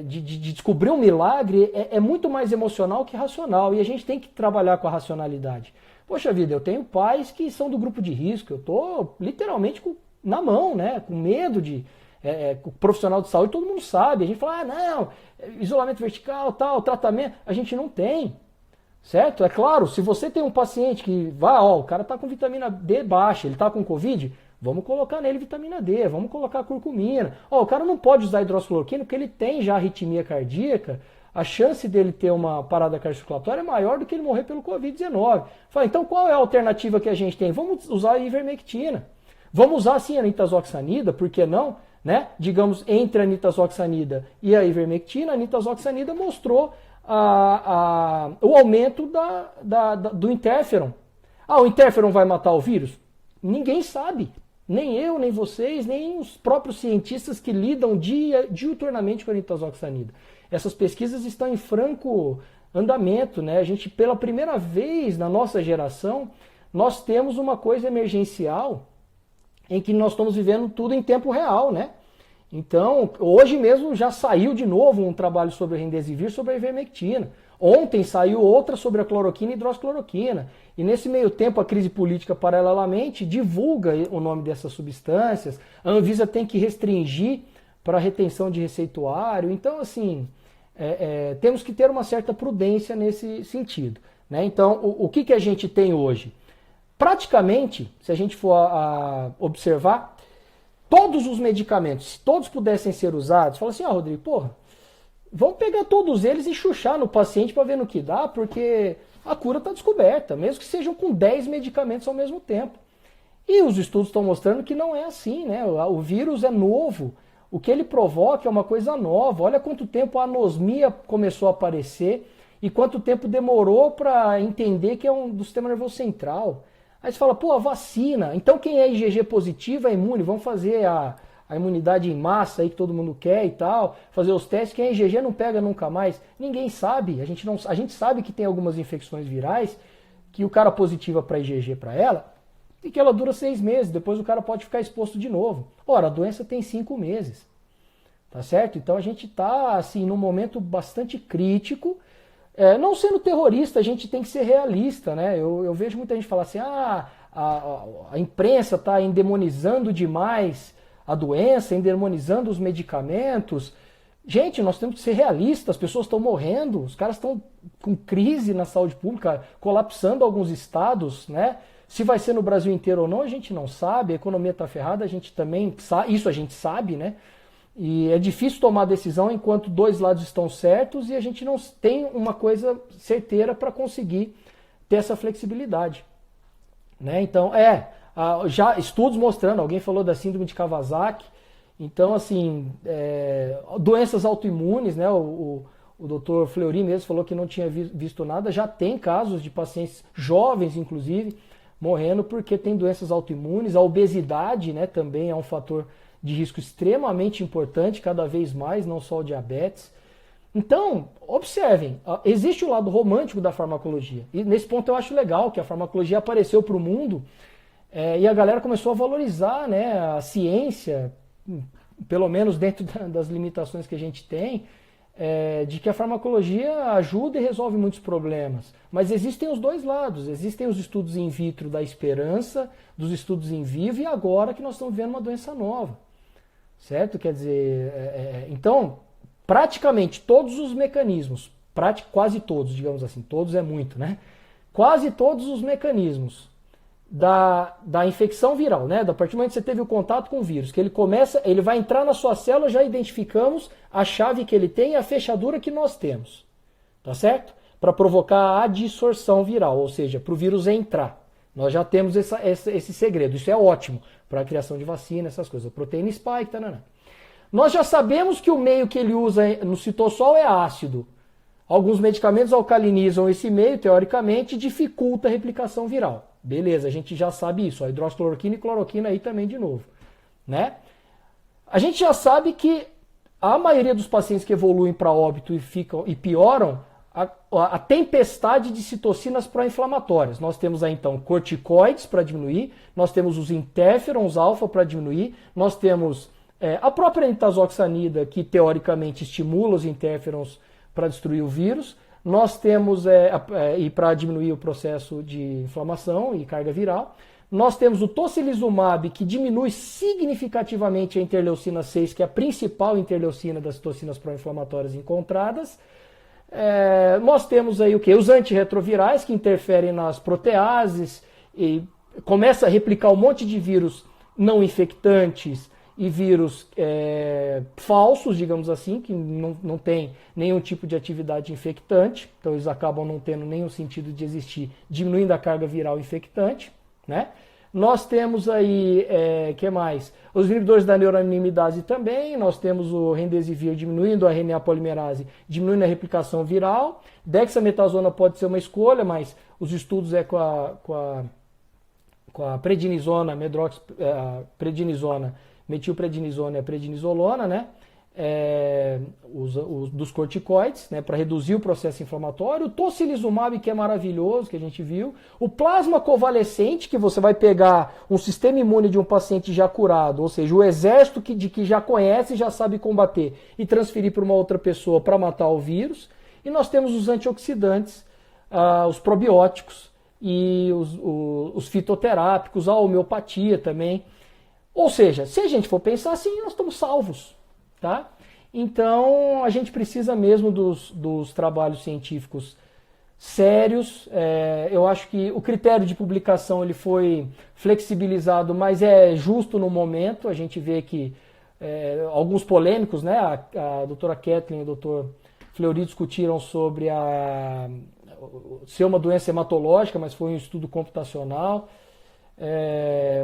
de descobrir um milagre é muito mais emocional que racional, e a gente tem que trabalhar com a racionalidade. Poxa vida, eu tenho pais que são do grupo de risco, eu estou literalmente na mão, né, com medo o profissional de saúde, todo mundo sabe, a gente fala, não, isolamento vertical, tal, tratamento, a gente não tem. Certo? É claro, se você tem um paciente que o cara está com vitamina D baixa, ele está com Covid, vamos colocar nele vitamina D, vamos colocar curcumina. O cara não pode usar hidroxicloroquina porque ele tem já arritmia cardíaca, a chance dele ter uma parada cardiocirculatória é maior do que ele morrer pelo Covid-19. Fala, então qual é a alternativa que a gente tem? Vamos usar a ivermectina. Vamos usar sim a nitazoxanida, por que não? Né? Digamos, entre a nitazoxanida e a ivermectina, a nitazoxanida mostrou o aumento do interferon. O interferon vai matar o vírus? Ninguém sabe. Nem eu, nem vocês, nem os próprios cientistas que lidam diuturnamente com a nitazoxanida. Essas pesquisas estão em franco andamento, né? A gente, pela primeira vez na nossa geração, nós temos uma coisa emergencial em que nós estamos vivendo tudo em tempo real, né? Então, hoje mesmo já saiu de novo um trabalho sobre o remdesivir, sobre a ivermectina. Ontem saiu outra sobre a cloroquina e hidroxicloroquina. E nesse meio tempo a crise política paralelamente divulga o nome dessas substâncias. A Anvisa tem que restringir para retenção de receituário. Então, assim, temos que ter uma certa prudência nesse sentido, né? Então, o que a gente tem hoje? Praticamente, se a gente for observar, todos os medicamentos, se todos pudessem ser usados, fala assim, Rodrigo, vamos pegar todos eles e chuchar no paciente para ver no que dá, porque a cura está descoberta, mesmo que sejam com 10 medicamentos ao mesmo tempo. E os estudos estão mostrando que não é assim, né? O vírus é novo, o que ele provoca é uma coisa nova. Olha quanto tempo a anosmia começou a aparecer e quanto tempo demorou para entender que é do sistema nervoso central. Aí você fala, a vacina, então quem é IgG positivo é imune, vamos fazer a imunidade em massa aí que todo mundo quer e tal, fazer os testes, quem é IgG não pega nunca mais. Ninguém sabe, a gente sabe que tem algumas infecções virais que o cara positiva para IgG para ela e que ela dura 6 meses, depois o cara pode ficar exposto de novo. Ora, a doença tem 5 meses, tá certo? Então a gente está assim, num momento bastante crítico. Não sendo terrorista, a gente tem que ser realista, né? Eu vejo muita gente falar assim, a imprensa está endemonizando demais a doença, endemonizando os medicamentos. Gente, nós temos que ser realistas, as pessoas estão morrendo, os caras estão com crise na saúde pública, colapsando alguns estados, né? Se vai ser no Brasil inteiro ou não, a gente não sabe, a economia está ferrada, a gente também sabe, isso a gente sabe, né? E é difícil tomar decisão enquanto dois lados estão certos e a gente não tem uma coisa certeira para conseguir ter essa flexibilidade, né? Então, já estudos mostrando, alguém falou da síndrome de Kawasaki, então, assim, doenças autoimunes, né? O Dr. Fleury mesmo falou que não tinha visto nada, já tem casos de pacientes jovens, inclusive, morrendo porque tem doenças autoimunes. A obesidade, né, também é um fator de risco extremamente importante, cada vez mais, não só o diabetes. Então, observem, existe o lado romântico da farmacologia. E nesse ponto eu acho legal que a farmacologia apareceu para o mundo e a galera começou a valorizar, né, a ciência, pelo menos dentro das limitações que a gente tem, de que a farmacologia ajuda e resolve muitos problemas. Mas existem os dois lados, existem os estudos in vitro da esperança, dos estudos in vivo, e agora que nós estamos vendo uma doença nova. Certo? Quer dizer, então, praticamente todos os mecanismos, quase todos, digamos assim, todos é muito, né? Quase todos os mecanismos da infecção viral, né? A partir do momento que você teve o contato com o vírus, que ele vai entrar na sua célula, já identificamos a chave que ele tem e a fechadura que nós temos, tá certo? Para provocar a adsorção viral, ou seja, para o vírus entrar. Nós já temos esse segredo, isso é ótimo para a criação de vacina, essas coisas, proteína spike, tarará. Nós já sabemos que o meio que ele usa no citossol é ácido. Alguns medicamentos alcalinizam esse meio, teoricamente, dificulta a replicação viral. Beleza, a gente já sabe isso. A hidroxicloroquina e cloroquina aí também de novo, né? A gente já sabe que a maioria dos pacientes que evoluem para óbito e pioram, a tempestade de citocinas pró-inflamatórias. Nós temos aí então corticoides para diminuir, nós temos os interferons alfa para diminuir, nós temos a própria nitazoxanida que teoricamente estimula os interferons para destruir o vírus, nós temos, e para diminuir o processo de inflamação e carga viral, nós temos o tocilizumab que diminui significativamente a interleucina 6, que é a principal interleucina das citocinas pró-inflamatórias encontradas. Nós temos aí o quê? Os antirretrovirais que interferem nas proteases e começa a replicar um monte de vírus não infectantes e vírus falsos, digamos assim, que não tem nenhum tipo de atividade infectante, então eles acabam não tendo nenhum sentido de existir, diminuindo a carga viral infectante, né? Nós temos aí, que mais? Os inibidores da neuroanimidase também, nós temos o remdesivir diminuindo a RNA polimerase, diminuindo a replicação viral, dexametasona pode ser uma escolha, mas os estudos com a prednisona, prednisona, metilprednisona e a prednisolona, né? Dos corticoides, né, para reduzir o processo inflamatório, o tocilizumab, que é maravilhoso, que a gente viu, o plasma convalescente, que você vai pegar um sistema imune de um paciente já curado, ou seja, o exército que já conhece e já sabe combater, e transferir para uma outra pessoa para matar o vírus, e nós temos os antioxidantes, os probióticos e os fitoterápicos, a homeopatia também. Ou seja, se a gente for pensar assim, nós estamos salvos. Tá? Então, a gente precisa mesmo dos trabalhos científicos sérios. Eu acho que o critério de publicação ele foi flexibilizado, mas é justo no momento. A gente vê que alguns polêmicos, né? A doutora Kathleen e o doutor Fleury discutiram sobre ser uma doença hematológica, mas foi um estudo computacional.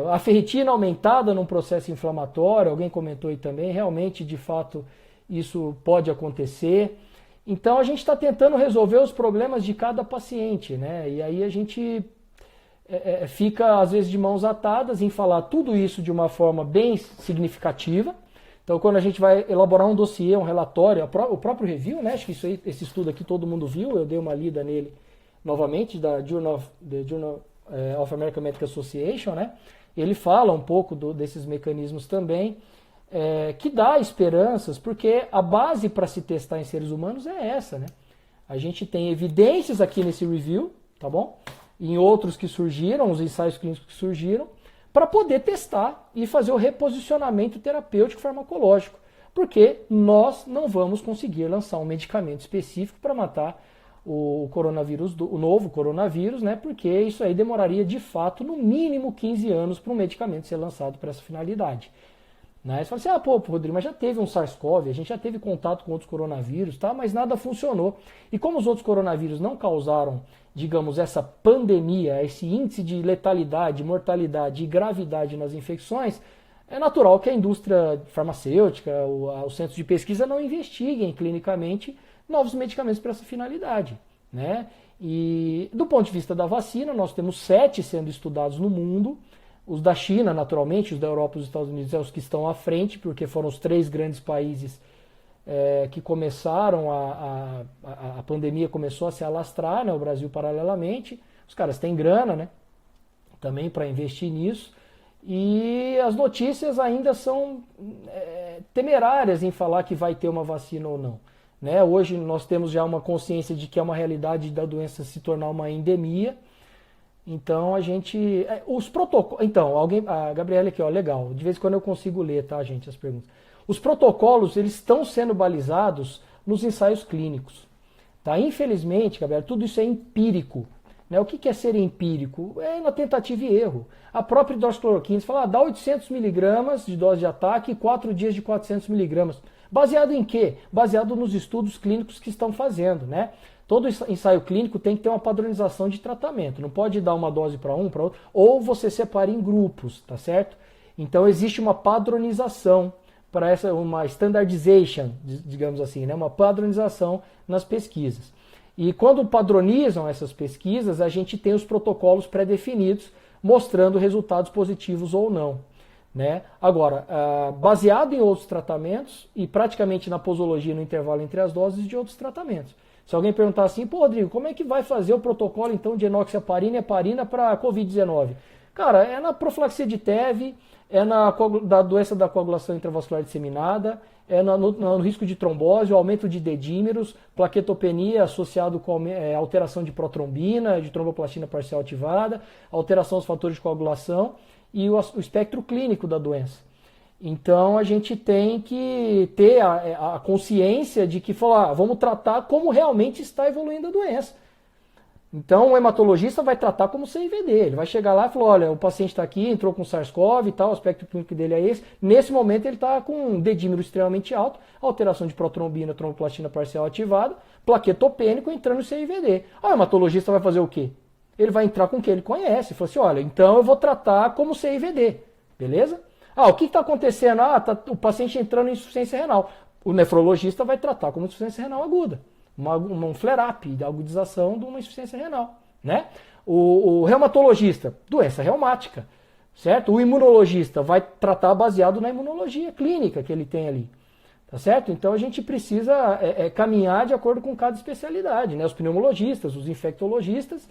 A ferritina aumentada num processo inflamatório, alguém comentou aí também, realmente, de fato, isso pode acontecer. Então a gente está tentando resolver os problemas de cada paciente, né? E aí a gente fica, às vezes, de mãos atadas em falar tudo isso de uma forma bem significativa. Então, quando a gente vai elaborar um dossiê, um relatório, o próprio review, né? Acho que esse estudo aqui todo mundo viu, eu dei uma lida nele novamente, da Journal of American Medical Association, né? Ele fala um pouco desses mecanismos também, que dá esperanças, porque a base para se testar em seres humanos é essa, né? A gente tem evidências aqui nesse review, tá bom? Em outros que surgiram, os ensaios clínicos que surgiram, para poder testar e fazer o reposicionamento terapêutico farmacológico. Porque nós não vamos conseguir lançar um medicamento específico para matar o coronavírus, o novo coronavírus, né? Porque isso aí demoraria de fato no mínimo 15 anos para um medicamento ser lançado para essa finalidade. Né? Você fala assim, pô, Rodrigo, mas já teve um SARS-CoV, a gente já teve contato com outros coronavírus, tá? Mas nada funcionou. E como os outros coronavírus não causaram, digamos, essa pandemia, esse índice de letalidade, mortalidade e gravidade nas infecções, é natural que a indústria farmacêutica, os centros de pesquisa não investiguem clinicamente novos medicamentos para essa finalidade. Né? E do ponto de vista da vacina, nós temos 7 sendo estudados no mundo. Os da China, naturalmente, os da Europa e os Estados Unidos, os que estão à frente, porque foram os 3 grandes países que começaram, a pandemia começou a se alastrar, né, o Brasil paralelamente. Os caras têm grana, né, também para investir nisso. E as notícias ainda são temerárias em falar que vai ter uma vacina ou não. Né? Hoje nós temos já uma consciência de que é uma realidade da doença se tornar uma endemia. Então a gente... Os protocolos... Então, a Gabriela aqui, ó, legal. De vez em quando eu consigo ler, tá, gente, as perguntas. Os protocolos, eles estão sendo balizados nos ensaios clínicos. Tá? Infelizmente, Gabriela, tudo isso é empírico. Né? O que é ser empírico? É na tentativa e erro. A própria hidroxicloroquina, você fala, dá 800 miligramas de dose de ataque e 4 dias de 400 miligramas. Baseado em quê? Baseado nos estudos clínicos que estão fazendo, né? Todo ensaio clínico tem que ter uma padronização de tratamento. Não pode dar uma dose para um, para outro, ou você separa em grupos, tá certo? Então existe uma padronização para essa, uma standardization, digamos assim, né? Uma padronização nas pesquisas. E quando padronizam essas pesquisas, a gente tem os protocolos pré-definidos mostrando resultados positivos ou não. Né? Agora, baseado em outros tratamentos e praticamente na posologia no intervalo entre as doses de outros tratamentos. Se alguém perguntar assim, pô, Rodrigo, como é que vai fazer o protocolo então de enoxaparina e heparina para Covid-19? Cara, é na profilaxia de TEV, é da doença da coagulação intravascular disseminada, é no risco de trombose, o aumento de dedímeros, plaquetopenia associado com alteração de protrombina, de tromboplastina parcial ativada, alteração dos fatores de coagulação e o espectro clínico da doença. Então a gente tem que ter a consciência de que vamos tratar como realmente está evoluindo a doença. Então o hematologista vai tratar como CIVD, ele vai chegar lá e falar, olha, o paciente está aqui, entrou com SARS-CoV e tal, o aspecto clínico dele é esse, nesse momento ele está com um dedímero extremamente alto, alteração de protrombina, tromboplastina parcial ativada, plaquetopênico entrando no CIVD. O hematologista vai fazer o quê? Ele vai entrar com o que ele conhece, fala assim, olha, então eu vou tratar como CIVD, beleza? O que está acontecendo? Tá o paciente entrando em insuficiência renal. O nefrologista vai tratar como insuficiência renal aguda. Um flare-up, de agudização de uma insuficiência renal. Né? O reumatologista, doença reumática. Certo? O imunologista vai tratar baseado na imunologia clínica que ele tem ali. Tá certo? Então a gente precisa caminhar de acordo com cada especialidade. Né? Os pneumologistas, os infectologistas,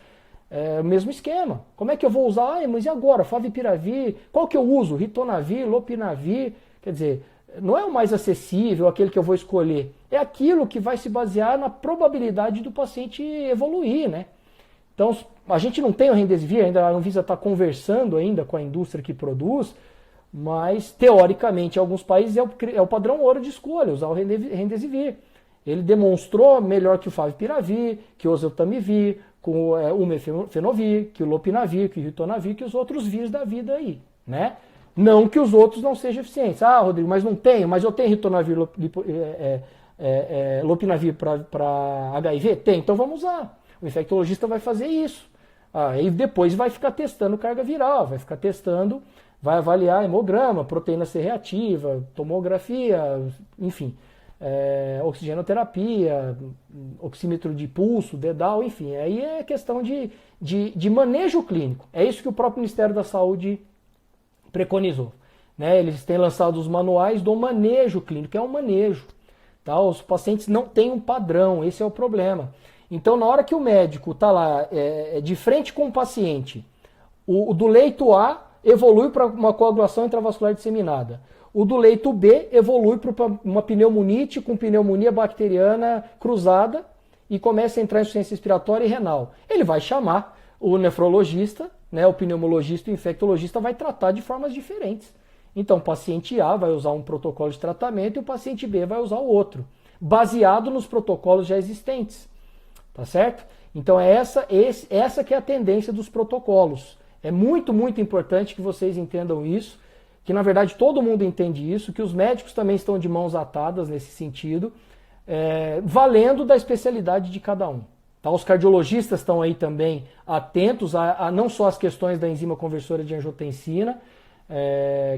o mesmo esquema. Como é que eu vou usar? Mas e agora? Favipiravir? Qual que eu uso? Ritonavir, lopinavir? Quer dizer, não é o mais acessível, aquele que eu vou escolher. É aquilo que vai se basear na probabilidade do paciente evoluir, né? Então, a gente não tem o Remdesivir, ainda a Anvisa está conversando ainda com a indústria que produz, mas, teoricamente, em alguns países é o padrão ouro de escolha, usar o Remdesivir. Ele demonstrou melhor que o Favipiravir, que o oseltamivir, com o mefenovir, que o lopinavir, que o ritonavir, que os outros vírus da vida aí, né? Não que os outros não sejam eficientes. Rodrigo, mas não tenho, mas eu tenho ritonavir, lopinavir para HIV? Tem, então vamos usar. O infectologista vai fazer isso. E depois vai ficar testando carga viral, vai ficar testando, vai avaliar hemograma, proteína C reativa, tomografia, enfim. Oxigenoterapia, oxímetro de pulso, dedal, enfim. Aí é questão de manejo clínico. É isso que o próprio Ministério da Saúde preconizou. Né? Eles têm lançado os manuais do manejo clínico, é um manejo. Tá? Os pacientes não têm um padrão, esse é o problema. Então, na hora que o médico está lá de frente com o paciente, o do leito A evolui para uma coagulação intravascular disseminada. O do leito B evolui para uma pneumonite com pneumonia bacteriana cruzada e começa a entrar em insuficiência respiratória e renal. Ele vai chamar o nefrologista, né, o pneumologista e o infectologista vai tratar de formas diferentes. Então o paciente A vai usar um protocolo de tratamento e o paciente B vai usar o outro, baseado nos protocolos já existentes. Tá certo? Então é essa que é a tendência dos protocolos. É muito, muito importante que vocês entendam isso, que na verdade todo mundo entende isso, que os médicos também estão de mãos atadas nesse sentido, valendo da especialidade de cada um. Tá? Os cardiologistas estão aí também atentos a não só as questões da enzima conversora de angiotensina,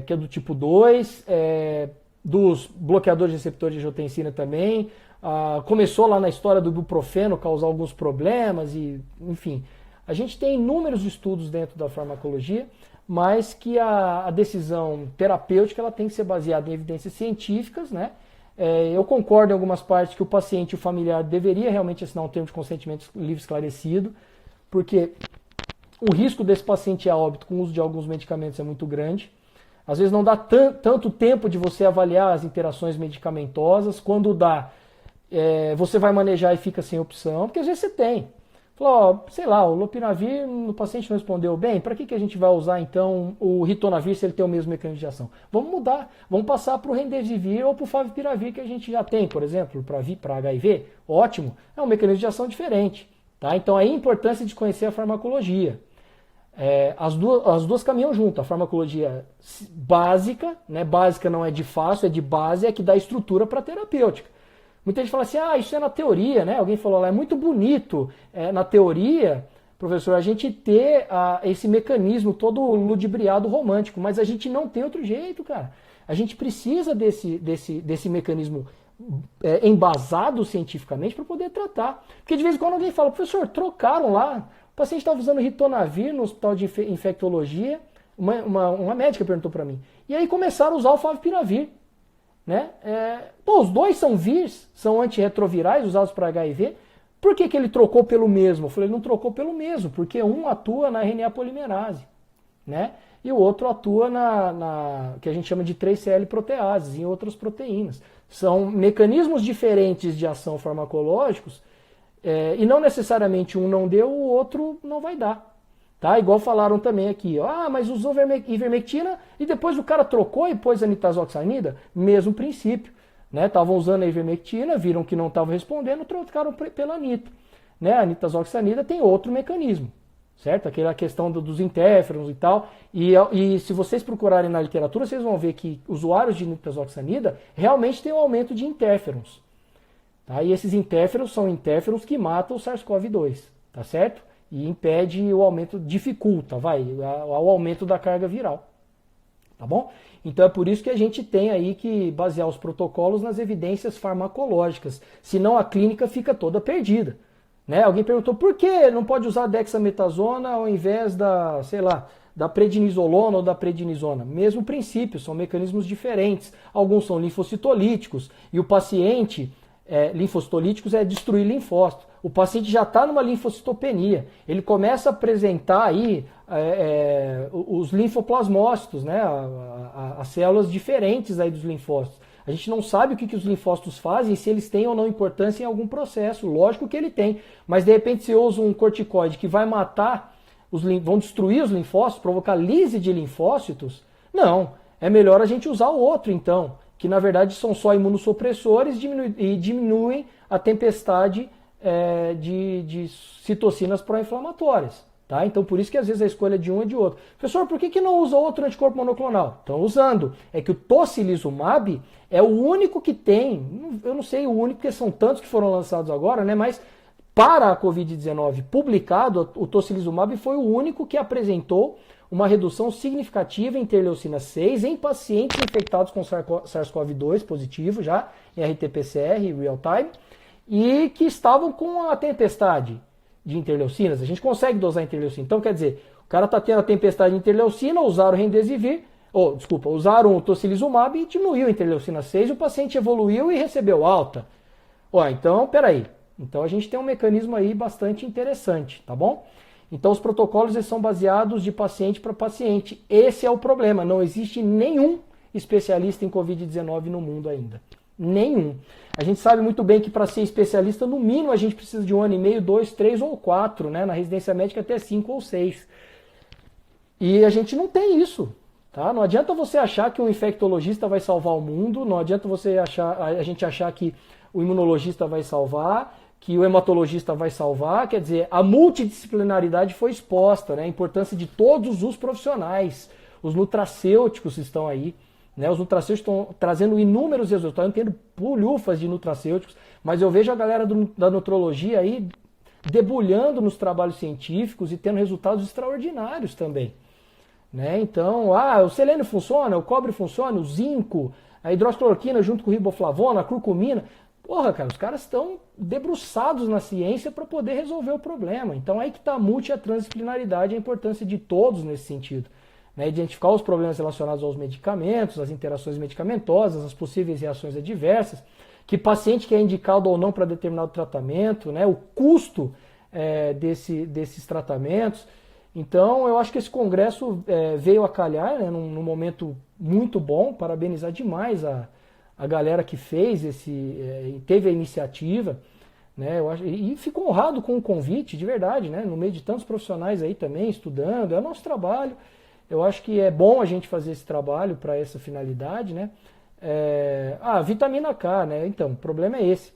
que é do tipo 2, dos bloqueadores de receptores de angiotensina também. Começou lá na história do ibuprofeno causar alguns problemas, e enfim. A gente tem inúmeros estudos dentro da farmacologia, mas que a decisão terapêutica ela tem que ser baseada em evidências científicas, né? Eu concordo em algumas partes que o paciente e o familiar deveria realmente assinar um termo de consentimento livre esclarecido, porque o risco desse paciente a óbito com o uso de alguns medicamentos é muito grande. Às vezes não dá tanto tempo de você avaliar as interações medicamentosas. Quando dá, você vai manejar e fica sem opção, porque às vezes você tem. Falou, sei lá, o lopinavir, o paciente não respondeu bem, para que a gente vai usar então o ritonavir se ele tem o mesmo mecanismo de ação? Vamos mudar, vamos passar para o remdesivir ou para o favipiravir que a gente já tem, por exemplo, para HIV, ótimo, é um mecanismo de ação diferente. Tá? Então aí a importância de conhecer a farmacologia. As duas caminham junto, a farmacologia básica, né? Básica não é de fácil, é de base, é que dá estrutura para a terapêutica. Muita gente fala assim, isso é na teoria, né? Alguém falou lá, é muito bonito na teoria, professor, a gente ter esse mecanismo todo ludibriado romântico, mas a gente não tem outro jeito, cara. A gente precisa desse mecanismo embasado cientificamente para poder tratar. Porque de vez em quando alguém fala, professor, trocaram lá, o paciente estava usando ritonavir no hospital de infectologia, uma médica perguntou para mim, e aí começaram a usar o favipiravir. Né? Os dois são VIRs, são antirretrovirais usados para HIV. Por que ele trocou pelo mesmo? Eu falei, ele não trocou pelo mesmo, porque um atua na RNA polimerase, né? E o outro atua na que a gente chama de 3CL proteases, em outras proteínas. São mecanismos diferentes de ação farmacológicos, e não necessariamente um não deu, o outro não vai dar. Tá? Igual falaram também aqui, mas usou ivermectina e depois o cara trocou e pôs a nitazoxanida? Mesmo princípio. Estavam usando a ivermectina, viram que não estava respondendo, trocaram pela nita. Né? A nitazoxanida tem outro mecanismo, certo? Aquela questão dos interferons e tal. E se vocês procurarem na literatura, vocês vão ver que usuários de nitazoxanida realmente têm um aumento de interferons. Tá? E esses interferons são interferons que matam o SARS-CoV-2, tá certo? E impede o aumento, dificulta, o aumento da carga viral. Tá bom? Então é por isso que a gente tem aí que basear os protocolos nas evidências farmacológicas, senão a clínica fica toda perdida. Né? Alguém perguntou por que não pode usar dexametasona ao invés da prednisolona ou da prednisona? Mesmo princípio, são mecanismos diferentes. Alguns são linfocitolíticos e o paciente, linfocitolíticos é destruir linfócitos. O paciente já está numa linfocitopenia, ele começa a apresentar aí os linfoplasmócitos, né? As células diferentes aí dos linfócitos. A gente não sabe o que os linfócitos fazem, se eles têm ou não importância em algum processo. Lógico que ele tem, mas de repente se usa um corticoide que vai matar, vão destruir os linfócitos, provocar lise de linfócitos, não. É melhor a gente usar o outro então, que na verdade são só imunossupressores e diminuem a tempestade de citocinas pró-inflamatórias. Tá? Então por isso que às vezes a escolha é de um e de outro. Professor, por que não usa outro anticorpo monoclonal? Estão usando. É que o tocilizumab é o único que tem, eu não sei o único, porque são tantos que foram lançados agora, né? Mas para a Covid-19 publicado, o tocilizumab foi o único que apresentou uma redução significativa em interleucina 6 em pacientes infectados com SARS-CoV-2 positivo já, em RT-PCR, real time, e que estavam com a tempestade de interleucinas. A gente consegue dosar interleucina. Então, quer dizer, o cara está tendo a tempestade de interleucina, usaram o remdesivir, usaram o tocilizumab e diminuiu a interleucina 6, o paciente evoluiu e recebeu alta. Então, peraí. Então, a gente tem um mecanismo aí bastante interessante, tá bom? Então, os protocolos eles são baseados de paciente para paciente. Esse é o problema. Não existe nenhum especialista em Covid-19 no mundo ainda. Nenhum. A gente sabe muito bem que para ser especialista, no mínimo, a gente precisa de 1 ano e meio, 2, 3 ou 4, né? Na residência médica até 5 ou 6. E a gente não tem isso. Tá? Não adianta você achar que um infectologista vai salvar o mundo, não adianta a gente achar que o imunologista vai salvar, que o hematologista vai salvar. Quer dizer, a multidisciplinaridade foi exposta, né? A importância de todos os profissionais. Os nutracêuticos estão aí, né? Os nutracêuticos estão trazendo inúmeros resultados. Eu entendo pulhufas de nutracêuticos, mas eu vejo a galera da nutrologia aí debulhando nos trabalhos científicos e tendo resultados extraordinários também. Né? Então, o selênio funciona, o cobre funciona, o zinco, a hidroxicloroquina junto com o riboflavona, a curcumina. Porra, cara, os caras estão debruçados na ciência para poder resolver o problema. Então aí que está a multidisciplinaridade e a importância de todos nesse sentido. Né? Identificar os problemas relacionados aos medicamentos, as interações medicamentosas, as possíveis reações adversas, que paciente que é indicado ou não para determinado tratamento, né? O custo desses tratamentos. Então, eu acho que esse congresso veio a calhar, né, num momento muito bom. Parabenizar demais a galera que fez teve a iniciativa, né, e fico honrado com o convite, de verdade, né, no meio de tantos profissionais aí também estudando. É o nosso trabalho. Eu acho que é bom a gente fazer esse trabalho para essa finalidade, né. Vitamina K, né? Então, o problema é esse.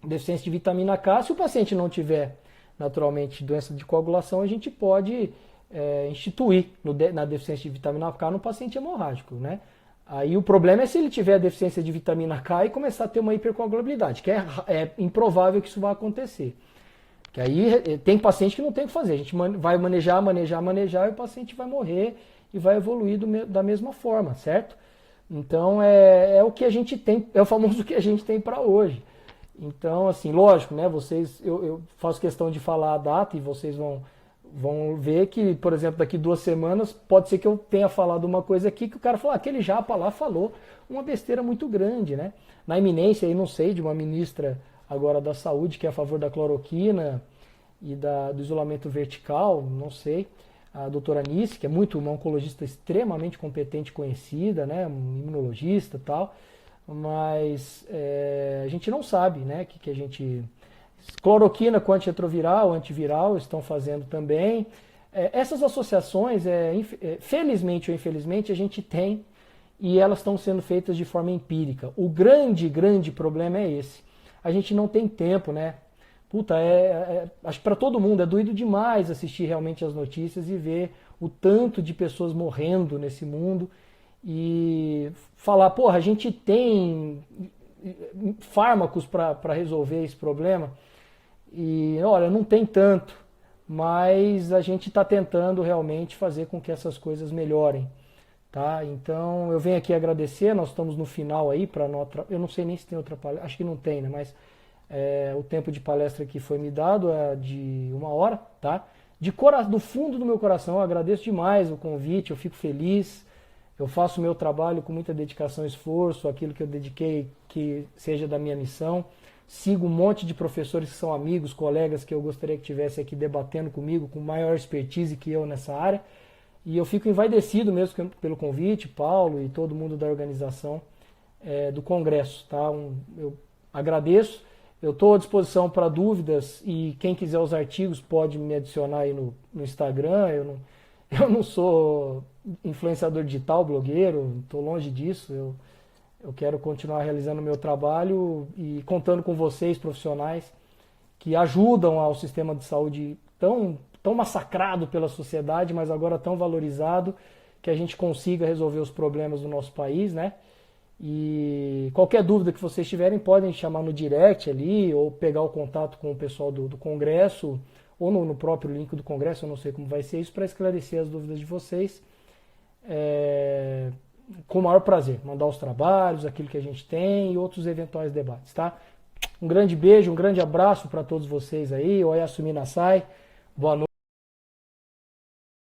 Deficiência de vitamina K, se o paciente não tiver naturalmente doença de coagulação, a gente pode instituir na deficiência de vitamina K no paciente hemorrágico, né? Aí o problema é se ele tiver a deficiência de vitamina K e começar a ter uma hipercoagulabilidade, que é improvável que isso vá acontecer. Que aí tem paciente que não tem o que fazer, a gente vai manejar e o paciente vai morrer e vai evoluir da mesma forma, certo? Então é o que a gente tem, é o famoso que a gente tem para hoje. Então, assim, lógico, né? Eu faço questão de falar a data e vocês vão ver que, por exemplo, daqui 2 semanas, pode ser que eu tenha falado uma coisa aqui que o cara falou, aquele japa lá falou uma besteira muito grande, né? Na iminência, aí não sei, de uma ministra agora da saúde que é a favor da cloroquina e do isolamento vertical, não sei, a doutora Anice, que é uma oncologista extremamente competente e conhecida, né? Um imunologista e tal. Mas a gente não sabe, né, que a gente... Cloroquina com antirretroviral, antiviral estão fazendo também. Essas associações, felizmente ou infelizmente, a gente tem e elas estão sendo feitas de forma empírica. O grande problema é esse. A gente não tem tempo, né? Puta, acho que para todo mundo é doído demais assistir realmente as notícias e ver o tanto de pessoas morrendo nesse mundo. E falar, porra, a gente tem fármacos para resolver esse problema e, olha, não tem tanto, mas a gente está tentando realmente fazer com que essas coisas melhorem, tá? Então, eu venho aqui agradecer, nós estamos no final aí para eu não sei nem se tem outra palestra, acho que não tem, né? Mas o tempo de palestra que foi me dado é de 1 hora, tá? Do fundo do meu coração, eu agradeço demais o convite, eu fico feliz. Eu faço o meu trabalho com muita dedicação e esforço, aquilo que eu dediquei que seja da minha missão. Sigo um monte de professores que são amigos, colegas que eu gostaria que estivesse aqui debatendo comigo, com maior expertise que eu nessa área. E eu fico envaidecido mesmo pelo convite, Paulo e todo mundo da organização do Congresso. Tá? Eu agradeço. Eu estou à disposição para dúvidas e quem quiser os artigos pode me adicionar aí no Instagram. Eu não sou influenciador digital, blogueiro, estou longe disso. Eu quero continuar realizando o meu trabalho e contando com vocês, profissionais, que ajudam ao sistema de saúde tão massacrado pela sociedade, mas agora tão valorizado, que a gente consiga resolver os problemas do nosso país, né? E qualquer dúvida que vocês tiverem, podem chamar no direct ali, ou pegar o contato com o pessoal do Congresso, ou no próprio link do Congresso, eu não sei como vai ser isso, para esclarecer as dúvidas de vocês. Com o maior prazer, mandar os trabalhos, aquilo que a gente tem e outros eventuais debates, tá? Um grande beijo, um grande abraço para todos vocês aí. Oyasumi Nasai, boa noite.